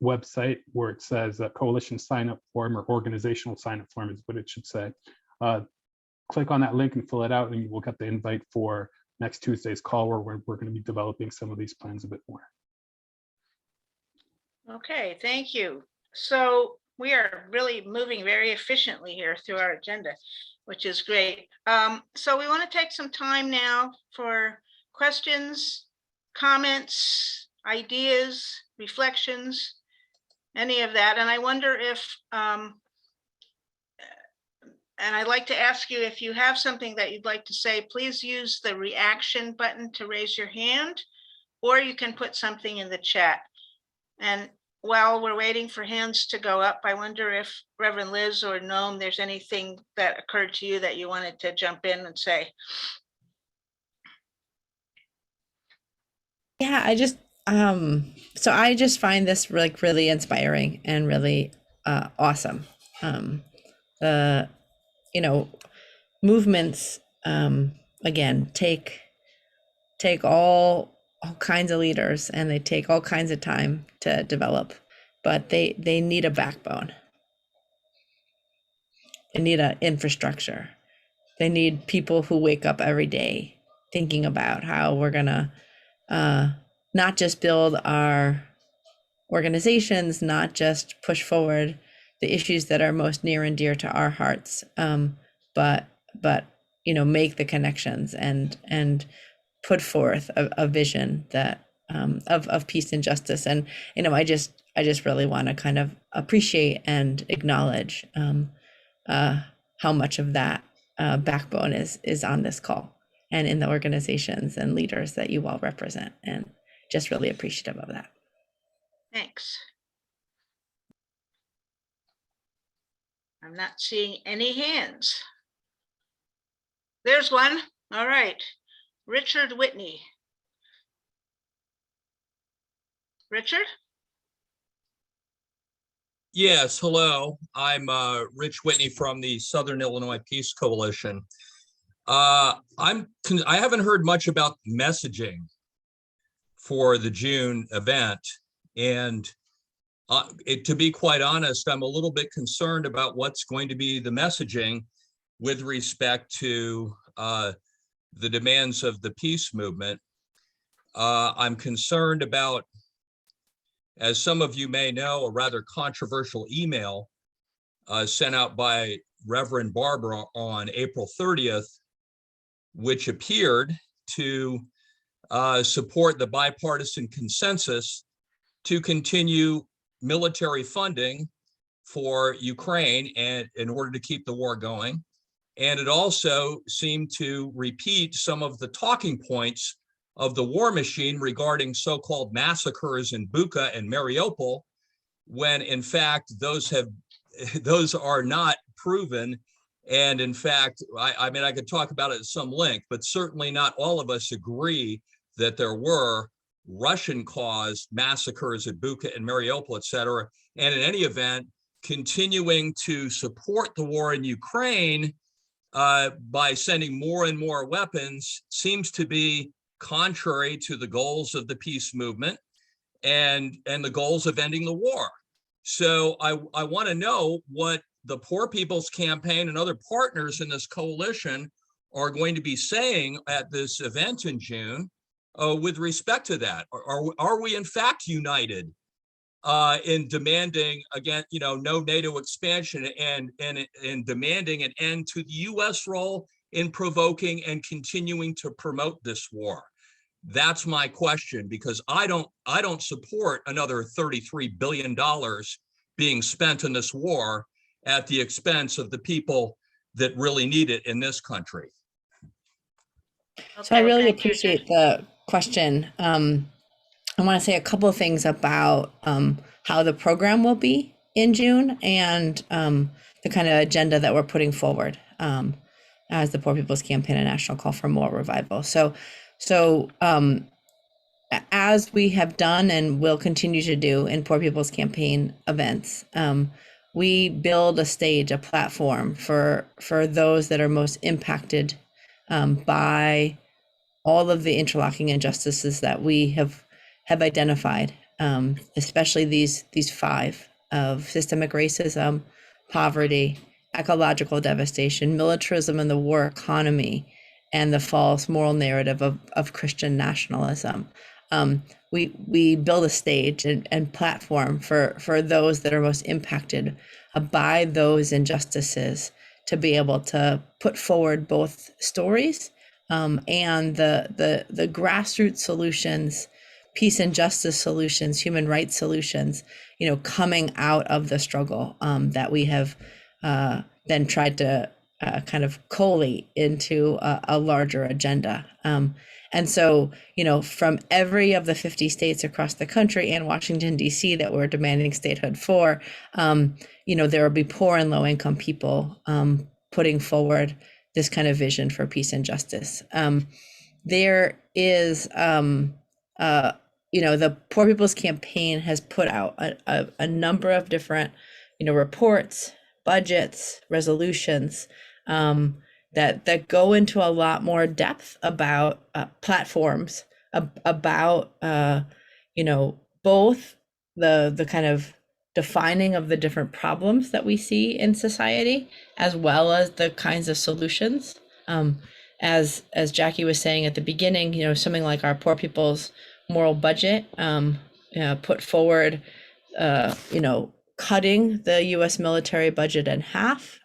website where it says coalition sign-up form, or organizational sign-up form is what it should say. Click on that link and fill it out, and you will get the invite for next Tuesday's call, where we're going to be developing some of these plans a bit more.
Okay, thank you. So we are really moving very efficiently here through our agenda, which is great. So we want to take some time now for questions, comments, ideas, reflections, any of that. And I wonder if, and I'd like to ask you, if you have something that you'd like to say, please use the reaction button to raise your hand, or you can put something in the chat. And while we're waiting for hands to go up, I wonder if Reverend Liz or Noam, there's anything that occurred to you that you wanted to jump in and say.
Yeah, so I just find this like really inspiring and really awesome. Movements again take all kinds of leaders, and they take all kinds of time to develop, but they need a backbone. They need an infrastructure. They need people who wake up every day thinking about how we're gonna not just build our organizations, not just push forward the issues that are most near and dear to our hearts, but make the connections and put forth a vision that of peace and justice. And I just really want to kind of appreciate and acknowledge how much of that backbone is on this call and in the organizations and leaders that you all represent, and just really appreciative of that.
Thanks. I'm not seeing any hands. There's one. All right. Richard Whitney. Richard?
Yes, hello. I'm Rich Whitney from the Southern Illinois Peace Coalition. I haven't heard much about messaging for the June event, and to be quite honest, I'm a little bit concerned about what's going to be the messaging with respect to the demands of the peace movement. I'm concerned about, as some of you may know, a rather controversial email sent out by Reverend Barbara on April 30th, which appeared to support the bipartisan consensus to continue military funding for Ukraine and in order to keep the war going. And it also seemed to repeat some of the talking points of the war machine regarding so-called massacres in Bucha and Mariupol, when in fact those are not proven. And in fact, I mean, I could talk about it at some length, but certainly not all of us agree that there were Russian-caused massacres at Bucha and Mariupol, et cetera. And in any event, continuing to support the war in Ukraine by sending more and more weapons seems to be contrary to the goals of the peace movement and the goals of ending the war. So I want to know what the Poor People's Campaign and other partners in this coalition are going to be saying at this event in June with respect to that? Are we in fact united in demanding, again, no NATO expansion and demanding an end to the U.S. role in provoking and continuing to promote this war? That's my question, because I don't support another $33 billion being spent in this war at the expense of the people that really need it in this country.
So I
Okay,
really
thank you,
appreciate the question. I want to say a couple of things about how the program will be in June and the kind of agenda that we're putting forward as the Poor People's Campaign, a national call for more revival. So as we have done and will continue to do in Poor People's Campaign events, we build a stage, a platform for those that are most impacted by all of the interlocking injustices that we have identified, especially these five of systemic racism, poverty, ecological devastation, militarism and the war economy, and the false moral narrative of Christian nationalism. We build a stage and platform for those that are most impacted by those injustices to be able to put forward both stories and the grassroots solutions, peace and justice solutions, human rights solutions, coming out of the struggle that we have then tried to kind of collate into a larger agenda. And so, from every of the 50 states across the country and Washington, D.C. that we're demanding statehood for, there will be poor and low income people putting forward this kind of vision for peace and justice. There is, the Poor People's Campaign has put out a number of different, reports, budgets, resolutions that go into a lot more depth about platforms, about both the kind of defining of the different problems that we see in society, as well as the kinds of solutions. As Jackie was saying at the beginning, something like our Poor People's Moral Budget put forward, cutting the U.S. military budget in half,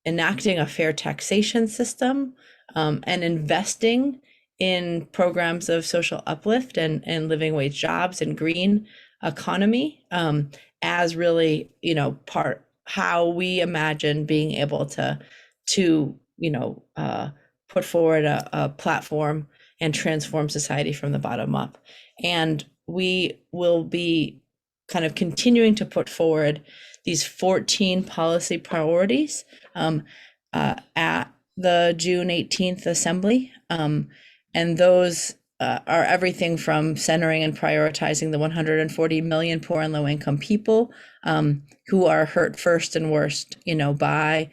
enacting a fair taxation system, and investing in programs of social uplift and living wage jobs and green economy as really, part how we imagine being able to put forward a platform and transform society from the bottom up. And we will be kind of continuing to put forward these 14 policy priorities at the June 18th Assembly. And those are everything from centering and prioritizing the 140 million poor and low income people who are hurt first and worst, by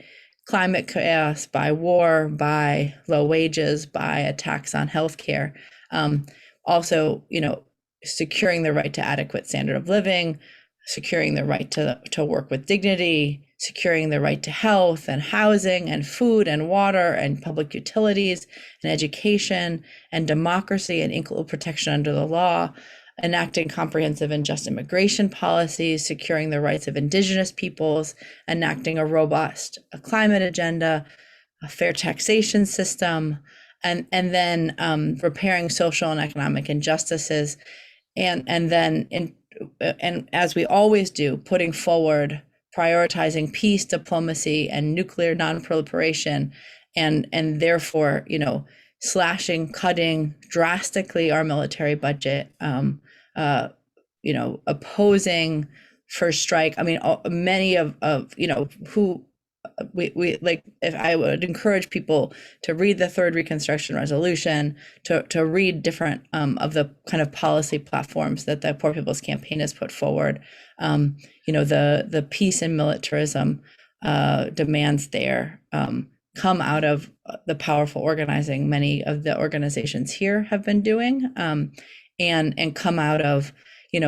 climate chaos, by war, by low wages, by attacks on healthcare. Also, securing the right to adequate standard of living, securing the right to work with dignity, securing the right to health and housing and food and water and public utilities and education and democracy and equal protection under the law, enacting comprehensive and just immigration policies, securing the rights of Indigenous peoples, enacting a robust climate agenda, a fair taxation system, and then repairing social and economic injustices, and then and as we always do, putting forward prioritizing peace, diplomacy, and nuclear nonproliferation, and therefore, slashing, cutting drastically our military budget, opposing first strike. I mean, many of who we like. If I would encourage people to read the third Reconstruction Resolution, to read different of the kind of policy platforms that the Poor People's Campaign has put forward. The peace and militarism demands there come out of the powerful organizing many of the organizations here have been doing, and come out of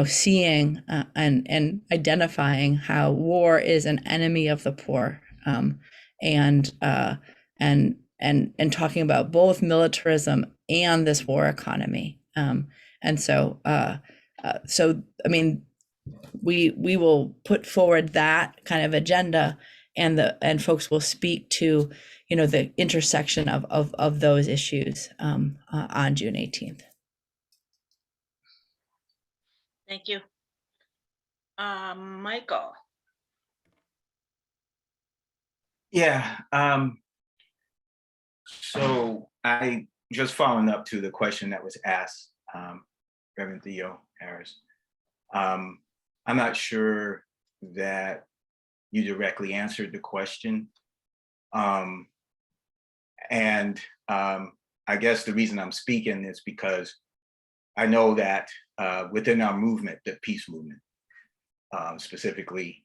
seeing and identifying how war is an enemy of the poor, and talking about both militarism and this war economy. So I mean, we will put forward that kind of agenda, and folks will speak to the intersection of those issues on June 18th.
Thank you. Michael.
Yeah. So I just following up to the question that was asked, Reverend Theo Harris. I'm not sure that you directly answered the question. I guess the reason I'm speaking is because I know that within our movement, the peace movement, specifically,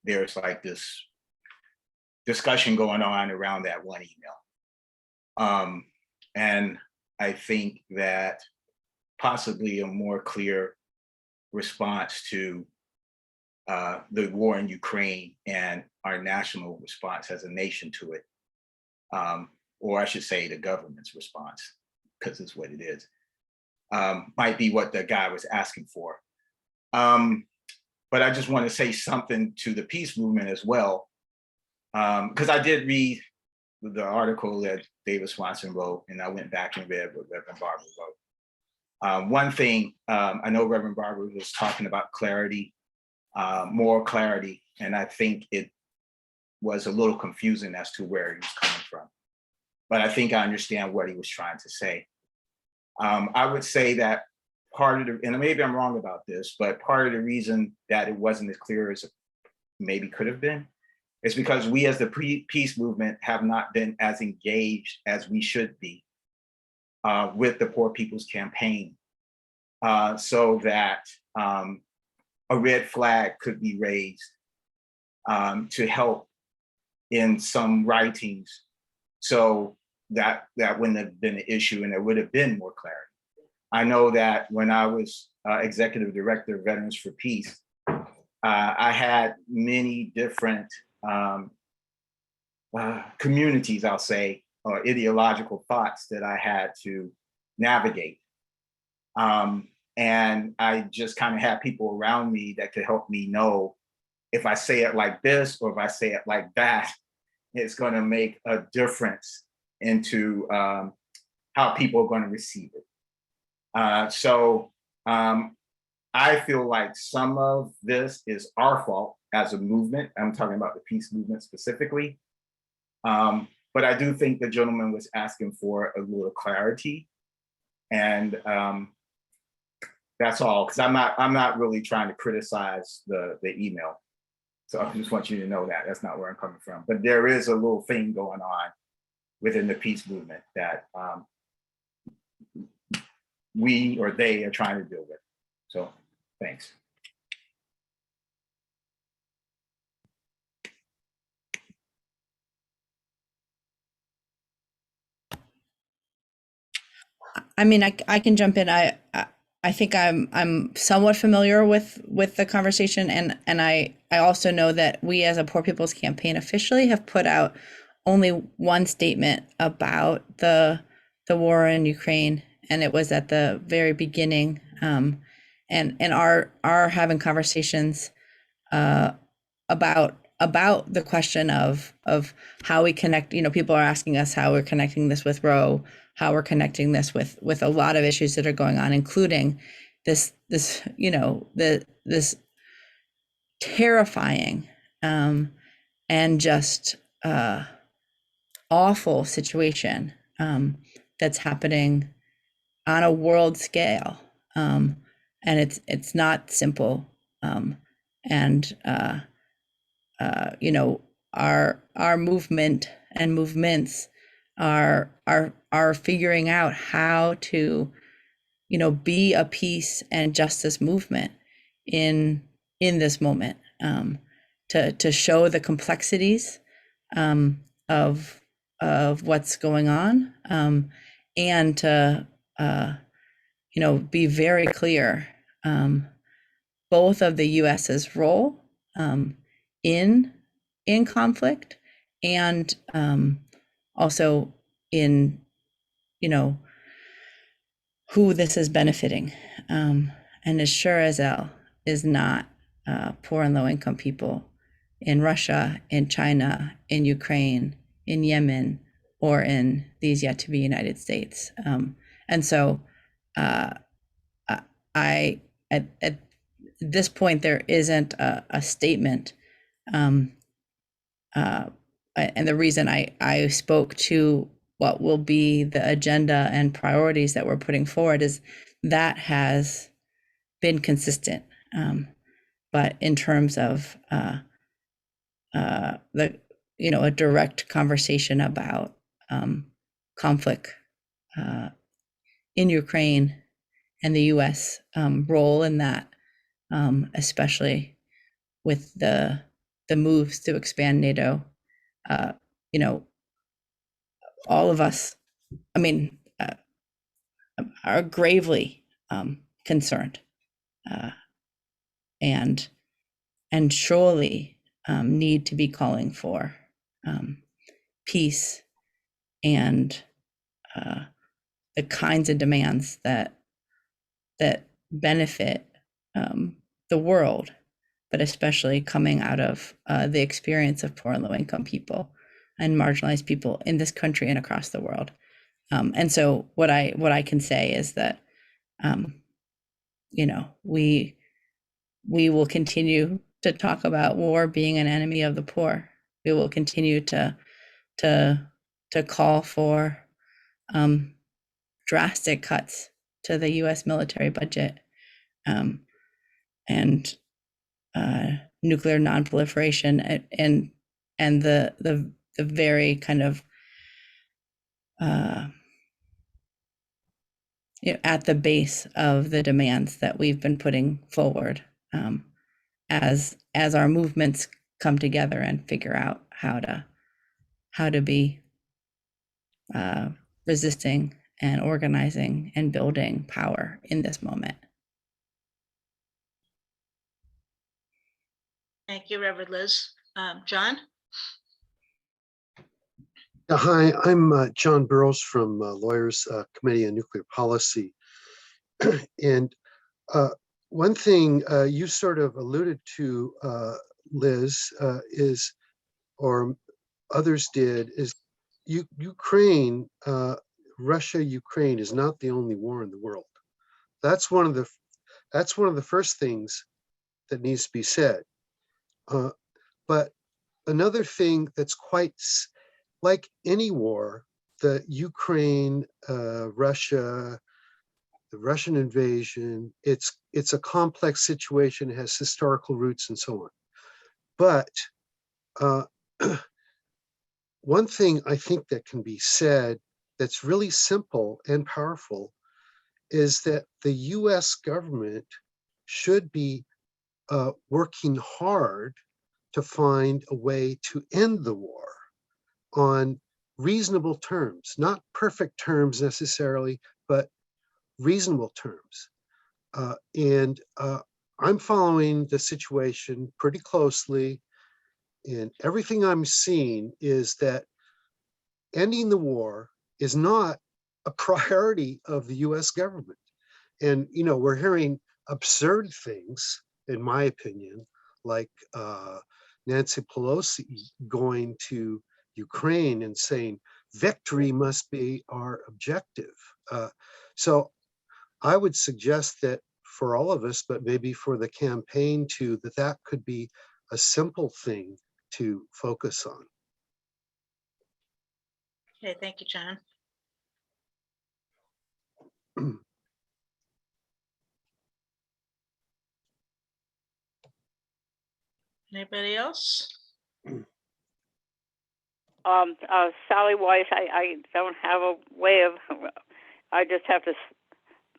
there's like this discussion going on around that one email. And I think that possibly a more clear response to the war in Ukraine and our national response as a nation to it, or I should say the government's response, because it's what it is, might be what the guy was asking for. But I just want to say something to the peace movement as well, because I did read the article that David Swanson wrote, and I went back and read what Reverend Barber wrote. One thing, I know Reverend Barber was talking about clarity, moral clarity, and I think it was a little confusing as to where he was coming from. But I think I understand what he was trying to say. I would say that part of the, and maybe I'm wrong about this, but part of the reason that it wasn't as clear as it maybe could have been is because we as the peace movement have not been as engaged as we should be with the Poor People's Campaign, so that a red flag could be raised to help in some writings, so that wouldn't have been an issue and there would have been more clarity. I know that when I was executive director of Veterans for Peace, I had many different communities, I'll say, or ideological thoughts that I had to navigate. And I just kind of had people around me that could help me know if I say it like this or if I say it like that, it's going to make a difference into how people are going to receive it. So I feel like some of this is our fault as a movement. I'm talking about the peace movement specifically. But I do think the gentleman was asking for a little clarity. And that's all, because I'm not really trying to criticize the email. So I just want you to know that that's not where I'm coming from. But there is a little thing going on within the peace movement that we or they are trying to deal with. So thanks.
I mean, I can jump in. I think I'm somewhat familiar with the conversation, and I also know that we as a Poor People's Campaign officially have put out only one statement about the war in Ukraine, and it was at the very beginning, and are having conversations about the question of how we connect. People are asking us how we're connecting this with Roe, how we're connecting this with a lot of issues that are going on, including this terrifying and just awful situation that's happening on a world scale, and it's not simple, and our movement and movements are figuring out how to be a peace and justice movement in this moment, to show the complexities of what's going on, and to be very clear both of the US's role in conflict and also in, who this is benefiting. And as sure as hell is not poor and low income people in Russia, in China, in Ukraine, in Yemen, or in these yet to be United States. And so at this point, there isn't a statement. And the reason I spoke to what will be the agenda and priorities that we're putting forward is that has been consistent. But in terms of a direct conversation about conflict in Ukraine and the U.S. Role in that, especially with the moves to expand NATO, all of us, are gravely concerned, and surely need to be calling for peace and the kinds of demands that benefit the world, but especially coming out of the experience of poor and low income people and marginalized people in this country and across the world. And so what I can say is that we will continue to talk about war being an enemy of the poor. We will continue to call for drastic cuts to the U.S. military budget, and nuclear nonproliferation, and the very kind of at the base of the demands that we've been putting forward, as our movements come together and figure out how to be resisting and organizing and building power in this moment.
Thank you, Reverend Liz. John?
Hi, I'm John Burrows from Lawyers Committee on Nuclear Policy. And one thing you sort of alluded to, Liz, is, or others did, is Ukraine, Russia-Ukraine is not the only war in the world. That's one of the first things that needs to be said. But another thing that's quite like any war, the Ukraine, Russia, the Russian invasion, it's a complex situation, it has historical roots and so on. But one thing I think that can be said that's really simple and powerful is that the US government should be working hard to find a way to end the war on reasonable terms, not perfect terms necessarily, but reasonable terms. And I'm following the situation pretty closely, and everything I'm seeing is that ending the war is not a priority of the US government. And, we're hearing absurd things, in my opinion, like Nancy Pelosi going to Ukraine and saying victory must be our objective. So I would suggest that for all of us, but maybe for the campaign too, that could be a simple thing to focus on.
Okay, thank you, John. Anybody else?
Sally Weiss, I don't have a way of, I just have to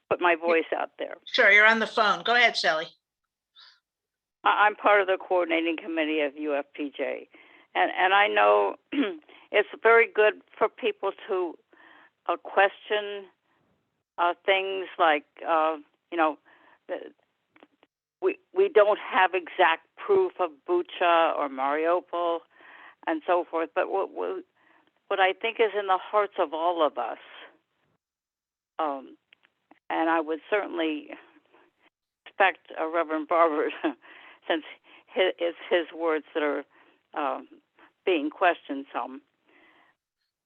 put my voice out there.
Sure, you're on the phone. Go ahead, Sally.
I'm part of the coordinating committee of UFPJ. And I know it's very good for people to question things like, we don't have exact proof of Bucha or Mariupol and so forth, but what I think is in the hearts of all of us, and I would certainly respect Reverend Barber since it's his words that are being questioned some.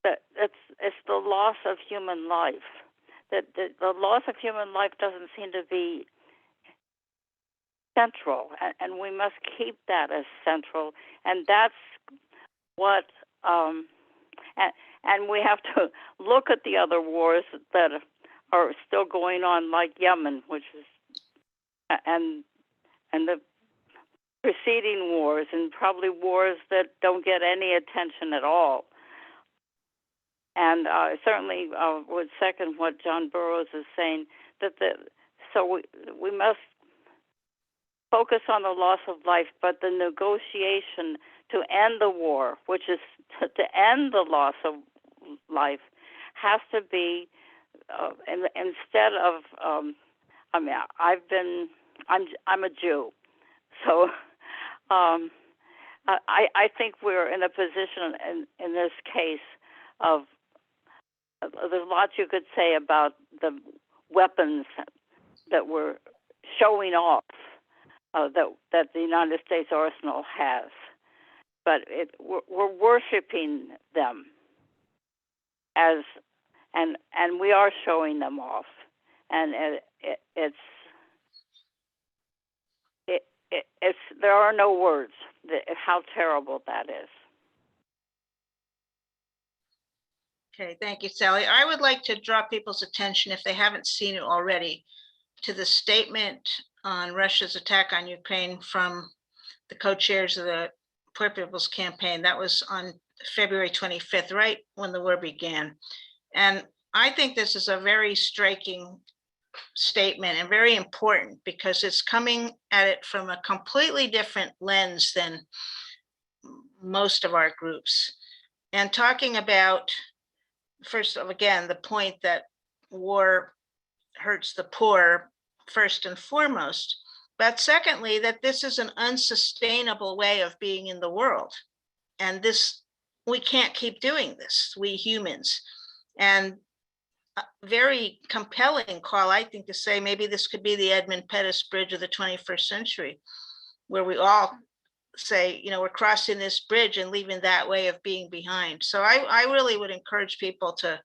That it's the loss of human life. That the loss of human life doesn't seem to be central, and we must keep that as central. And that's what, and we have to look at the other wars that are still going on, like Yemen, which is, and the preceding wars, and probably wars that don't get any attention at all. And I certainly would second what John Burroughs is saying, that so we must focus on the loss of life, but the negotiation to end the war, which is to end the loss of life, has to be instead of. I mean, I'm a Jew, so I think we're in a position in this case of. There's lots you could say about the weapons that we're showing off that the United States arsenal has, but we're worshiping them as, and we are showing them off, and it's there are no words how terrible that is.
Okay, thank you, Sally. I would like to draw people's attention, if they haven't seen it already, to the statement on Russia's attack on Ukraine from the co-chairs of the Poor People's Campaign. That was on February 25th, right when the war began. And I think this is a very striking statement and very important, because it's coming at it from a completely different lens than most of our groups, and talking about, first of all, again, the point that war hurts the poor first and foremost, but secondly, that this is an unsustainable way of being in the world. And this, we can't keep doing this, we humans. And a very compelling call, I think, to say maybe this could be the Edmund Pettus Bridge of the 21st century, where we all say, you know, we're crossing this bridge and leaving that way of being behind. So I really would encourage people to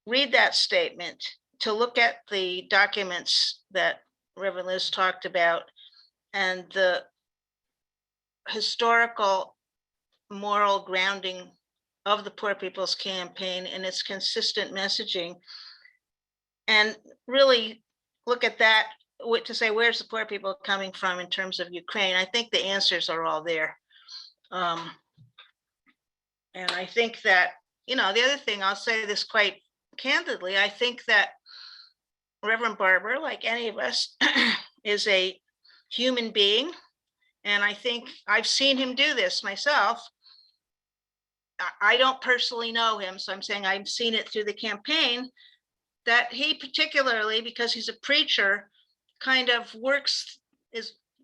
read that statement, to look at the documents that Reverend Liz talked about, and the historical moral grounding of the Poor People's Campaign and its consistent messaging, and really look at that to say, where's the poor people coming from in terms of Ukraine? I think the answers are all there. And I think that, you know, the other thing, I'll say this quite candidly, I think that Reverend Barber, like any of us, is a human being. And I think I've seen him do this myself. I don't personally know him, so I'm saying I've seen it through the campaign, that he particularly, because he's a preacher, kind of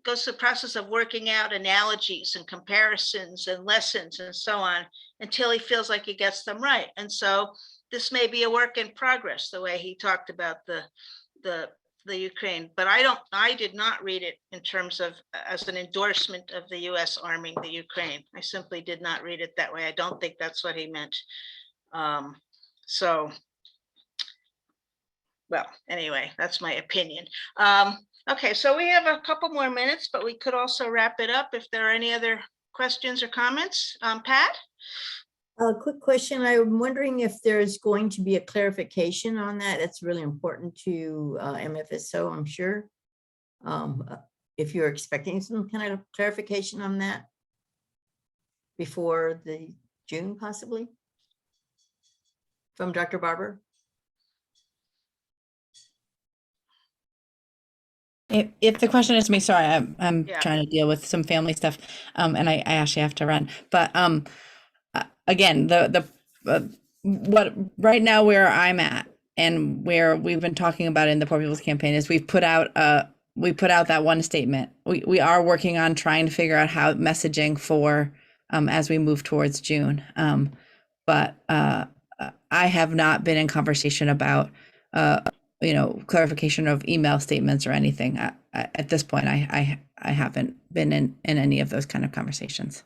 goes through the process of working out analogies and comparisons and lessons and so on, until he feels like he gets them right. And so this may be a work in progress, the way he talked about the Ukraine, but I did not read it in terms of as an endorsement of the US arming the Ukraine. I simply did not read it that way. I don't think that's what he meant. So, well, anyway, that's my opinion. Okay, so we have a couple more minutes, but we could also wrap it up if there are any other questions or comments. Pat?
A quick question. I'm wondering if there's going to be a clarification on that. It's really important to MFSO, I'm sure. If you're expecting some kind of clarification on that before the June, possibly, from Dr. Barber.
If the question is to me, sorry, I'm
Yeah.
trying to deal with some family stuff, and I actually have to run. But again, what right now where I'm at and where we've been talking about in the Poor People's Campaign is we've put out we put out that one statement. We are working on trying to figure out how messaging for as we move towards June. But I have not been in conversation about clarification of email statements or anything. At this point, I haven't been in any of those kind of conversations.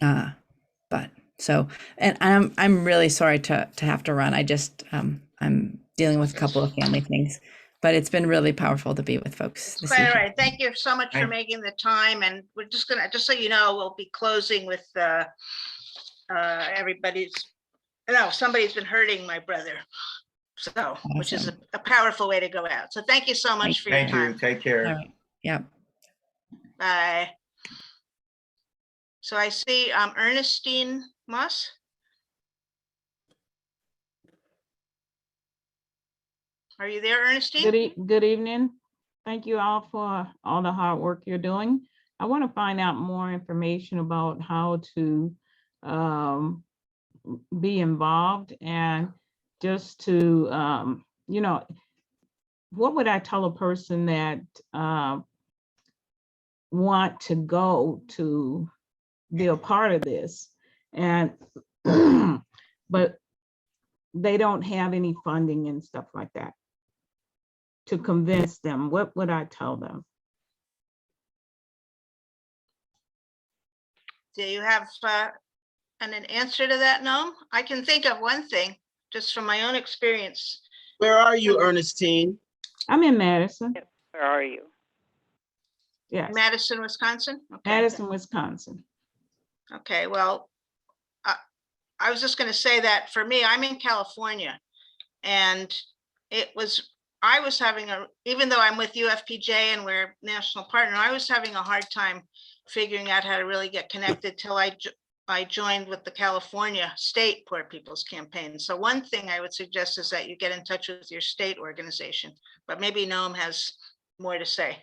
But so, and I'm really sorry to have to run. I just I'm dealing with a couple of family things, but it's been really powerful to be with folks this
Quite all
evening.
right. Thank you so much for
Right.
making the time. And we're just so you know, we'll be closing with somebody's been hurting my brother. So, which is
Awesome.
a powerful way to go out. So thank you so much for your
Thank you.
time.
Take care.
All right. Yeah.
Bye. So I see Ernestine Moss. Are you there, Ernestine?
Good evening. Thank you all for all the hard work you're doing. I want to find out more information about how to be involved, and just to, what would I tell a person that want to go to be a part of this, and but they don't have any funding and stuff like that? To convince them, what would I tell them?
Do you have an answer to that, Noam? I can think of one thing just from my own experience.
Where are you, Ernestine?
I'm in Madison.
Where are you?
Yes,
Madison, Wisconsin? Okay.
Madison, Wisconsin.
Okay, well, I was just going to say that for me, I'm in California, and I was having even though I'm with UFPJ and we're national partner, I was having a hard time figuring out how to really get connected till I joined with the California State Poor People's Campaign. So one thing I would suggest is that you get in touch with your state organization, but maybe Noam has more to say.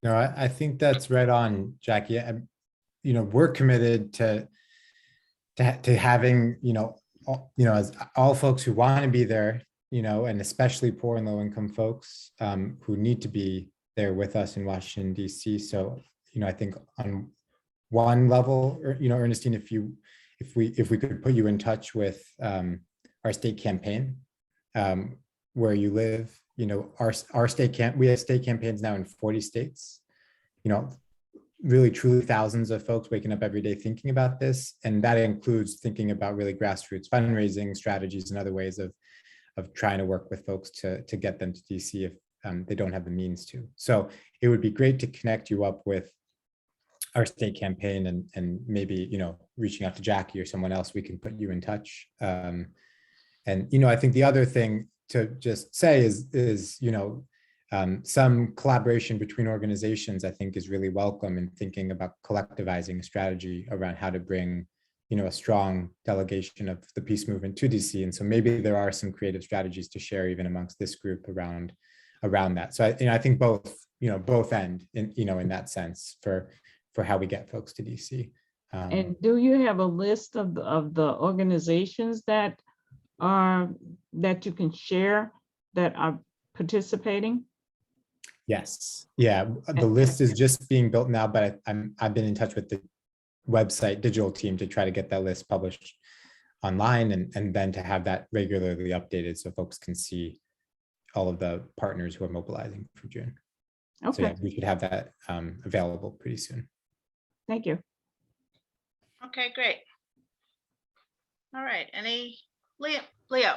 No, I think that's right on, Jackie. We're committed to having, as all folks who want to be there, and especially poor and low income folks who need to be there with us in Washington, D.C. So, I think on one level, Ernestine, if we could put you in touch with our state campaign where you live, our state we have state campaigns now in 40 states, really truly thousands of folks waking up every day thinking about this. And that includes thinking about really grassroots fundraising strategies and other ways of trying to work with folks to get them to DC if they don't have the means to. So it would be great to connect you up with our state campaign and maybe, reaching out to Jackie or someone else, we can put you in touch. And, I think the other thing to just say is some collaboration between organizations, I think, is really welcome in thinking about collectivizing a strategy around how to bring, a strong delegation of the peace movement to DC. And so maybe there are some creative strategies to share even amongst this group around that. So I think both end in that sense for how we get folks to DC.
And do you have a list of the organizations that you can share that are participating?
Yes. Yeah. The list is just being built now, but I've been in touch with the website digital team to try to get that list published online and then to have that regularly updated so folks can see all of the partners who are mobilizing for June.
Okay.
So yeah, we should have that available pretty soon.
Thank you.
Okay, great. All right, Leo?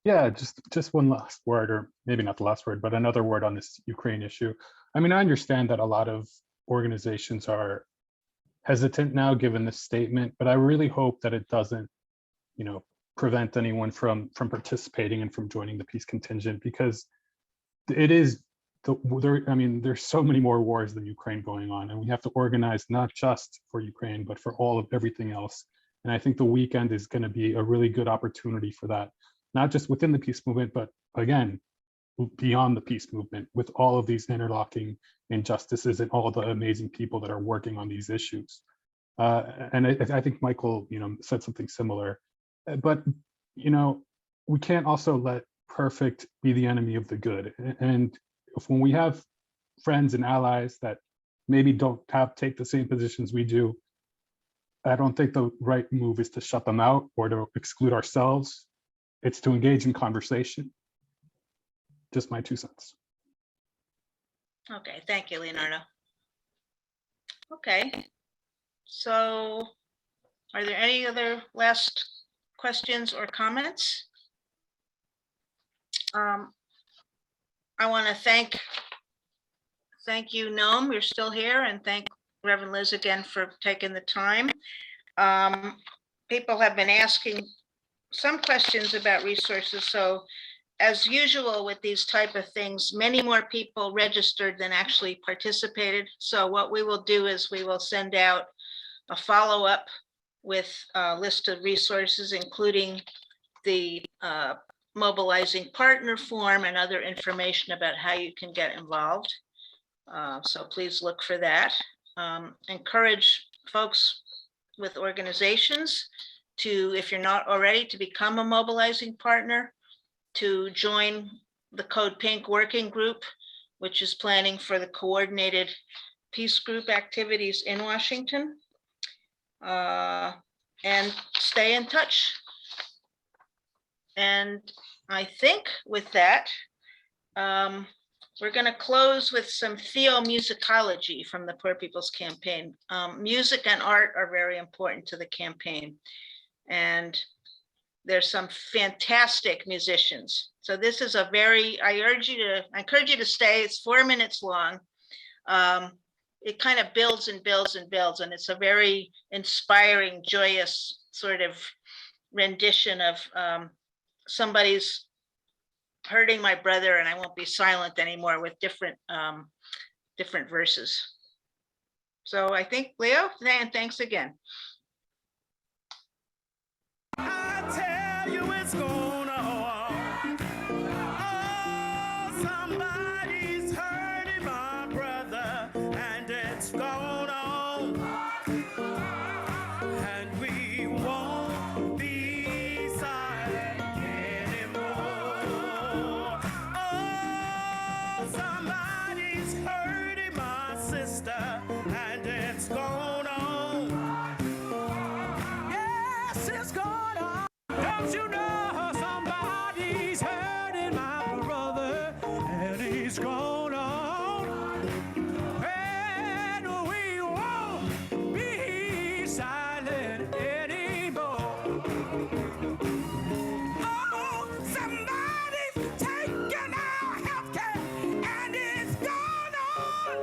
Yeah, just one last word, or maybe not the last word, but another word on this Ukraine issue. I mean, I understand that a lot of organizations are hesitant now given this statement, but I really hope that it doesn't, prevent anyone from participating and from joining the peace contingent, because it is there's so many more wars than Ukraine going on, and we have to organize not just for Ukraine, but for all of everything else. And I think the weekend is going to be a really good opportunity for that, not just within the peace movement, but again, beyond the peace movement, with all of these interlocking injustices and all the amazing people that are working on these issues. And I think Michael, said something similar, but, we can't also let perfect be the enemy of the good. And if when we have friends and allies that maybe don't take the same positions we do, I don't think the right move is to shut them out or to exclude ourselves. It's to engage in conversation. Just my 2 cents.
Okay, thank you, Leonardo. Okay, so are there any other last questions or comments? I want to thank you, Noam, you're still here, and thank Reverend Liz again for taking the time. People have been asking some questions about resources, so as usual with these type of things, many more people registered than actually participated. So what we will do is we will send out a follow-up with a list of resources, including the mobilizing partner form and other information about how you can get involved. So please look for that. Encourage folks with organizations to, if you're not already, to become a mobilizing partner, to join the Code Pink working group, which is planning for the coordinated peace group activities in Washington, and stay in touch. And I think with that, we're going to close with some theomusicology from the Poor People's Campaign. Music and art are very important to the campaign, and there's some fantastic musicians. So this is a very, I encourage you to stay. It's 4 minutes long. It kind of builds and builds and builds, and it's a very inspiring, joyous sort of rendition of somebody's hurting my brother and I won't be silent anymore, with different verses. So I think, Leo, and thanks again.
I tell you it's going on. Oh, somebody's hurting my brother, and it's going on. And we won't be silent anymore. Oh, somebody's hurting my sister, and it's going on. Yes, it's going on. Don't you know somebody's hurting my brother, and he's going on. And we won't be silent anymore. Oh, somebody's taking our health care, and it's going on.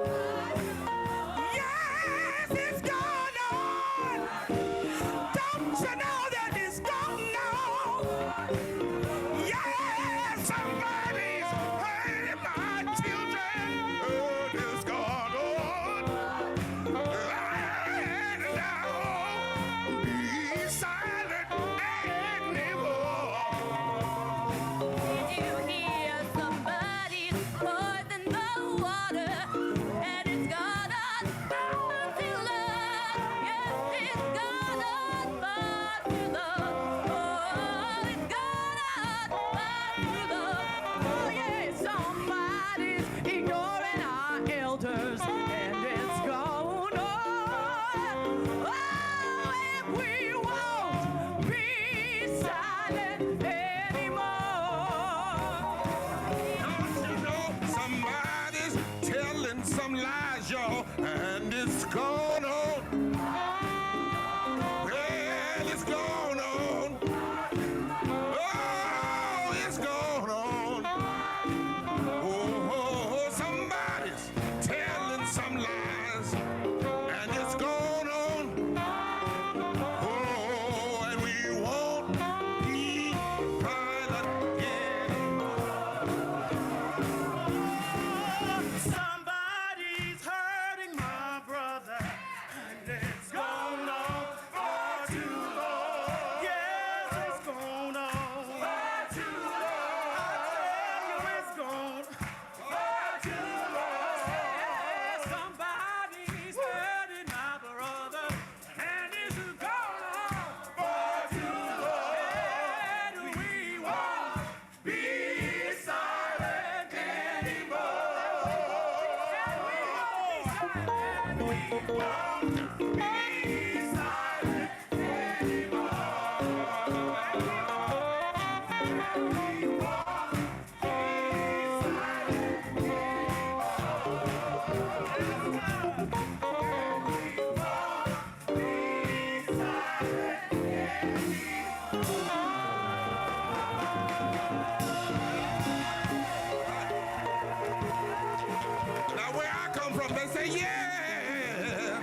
Now where I come from, they say, yeah,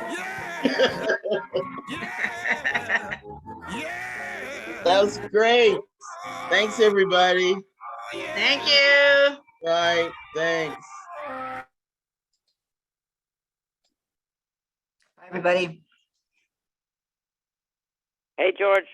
yeah, yeah, yeah.
That was great. Thanks, everybody.
Thank you.
Bye. Thanks.
Bye, everybody.
Hey, George.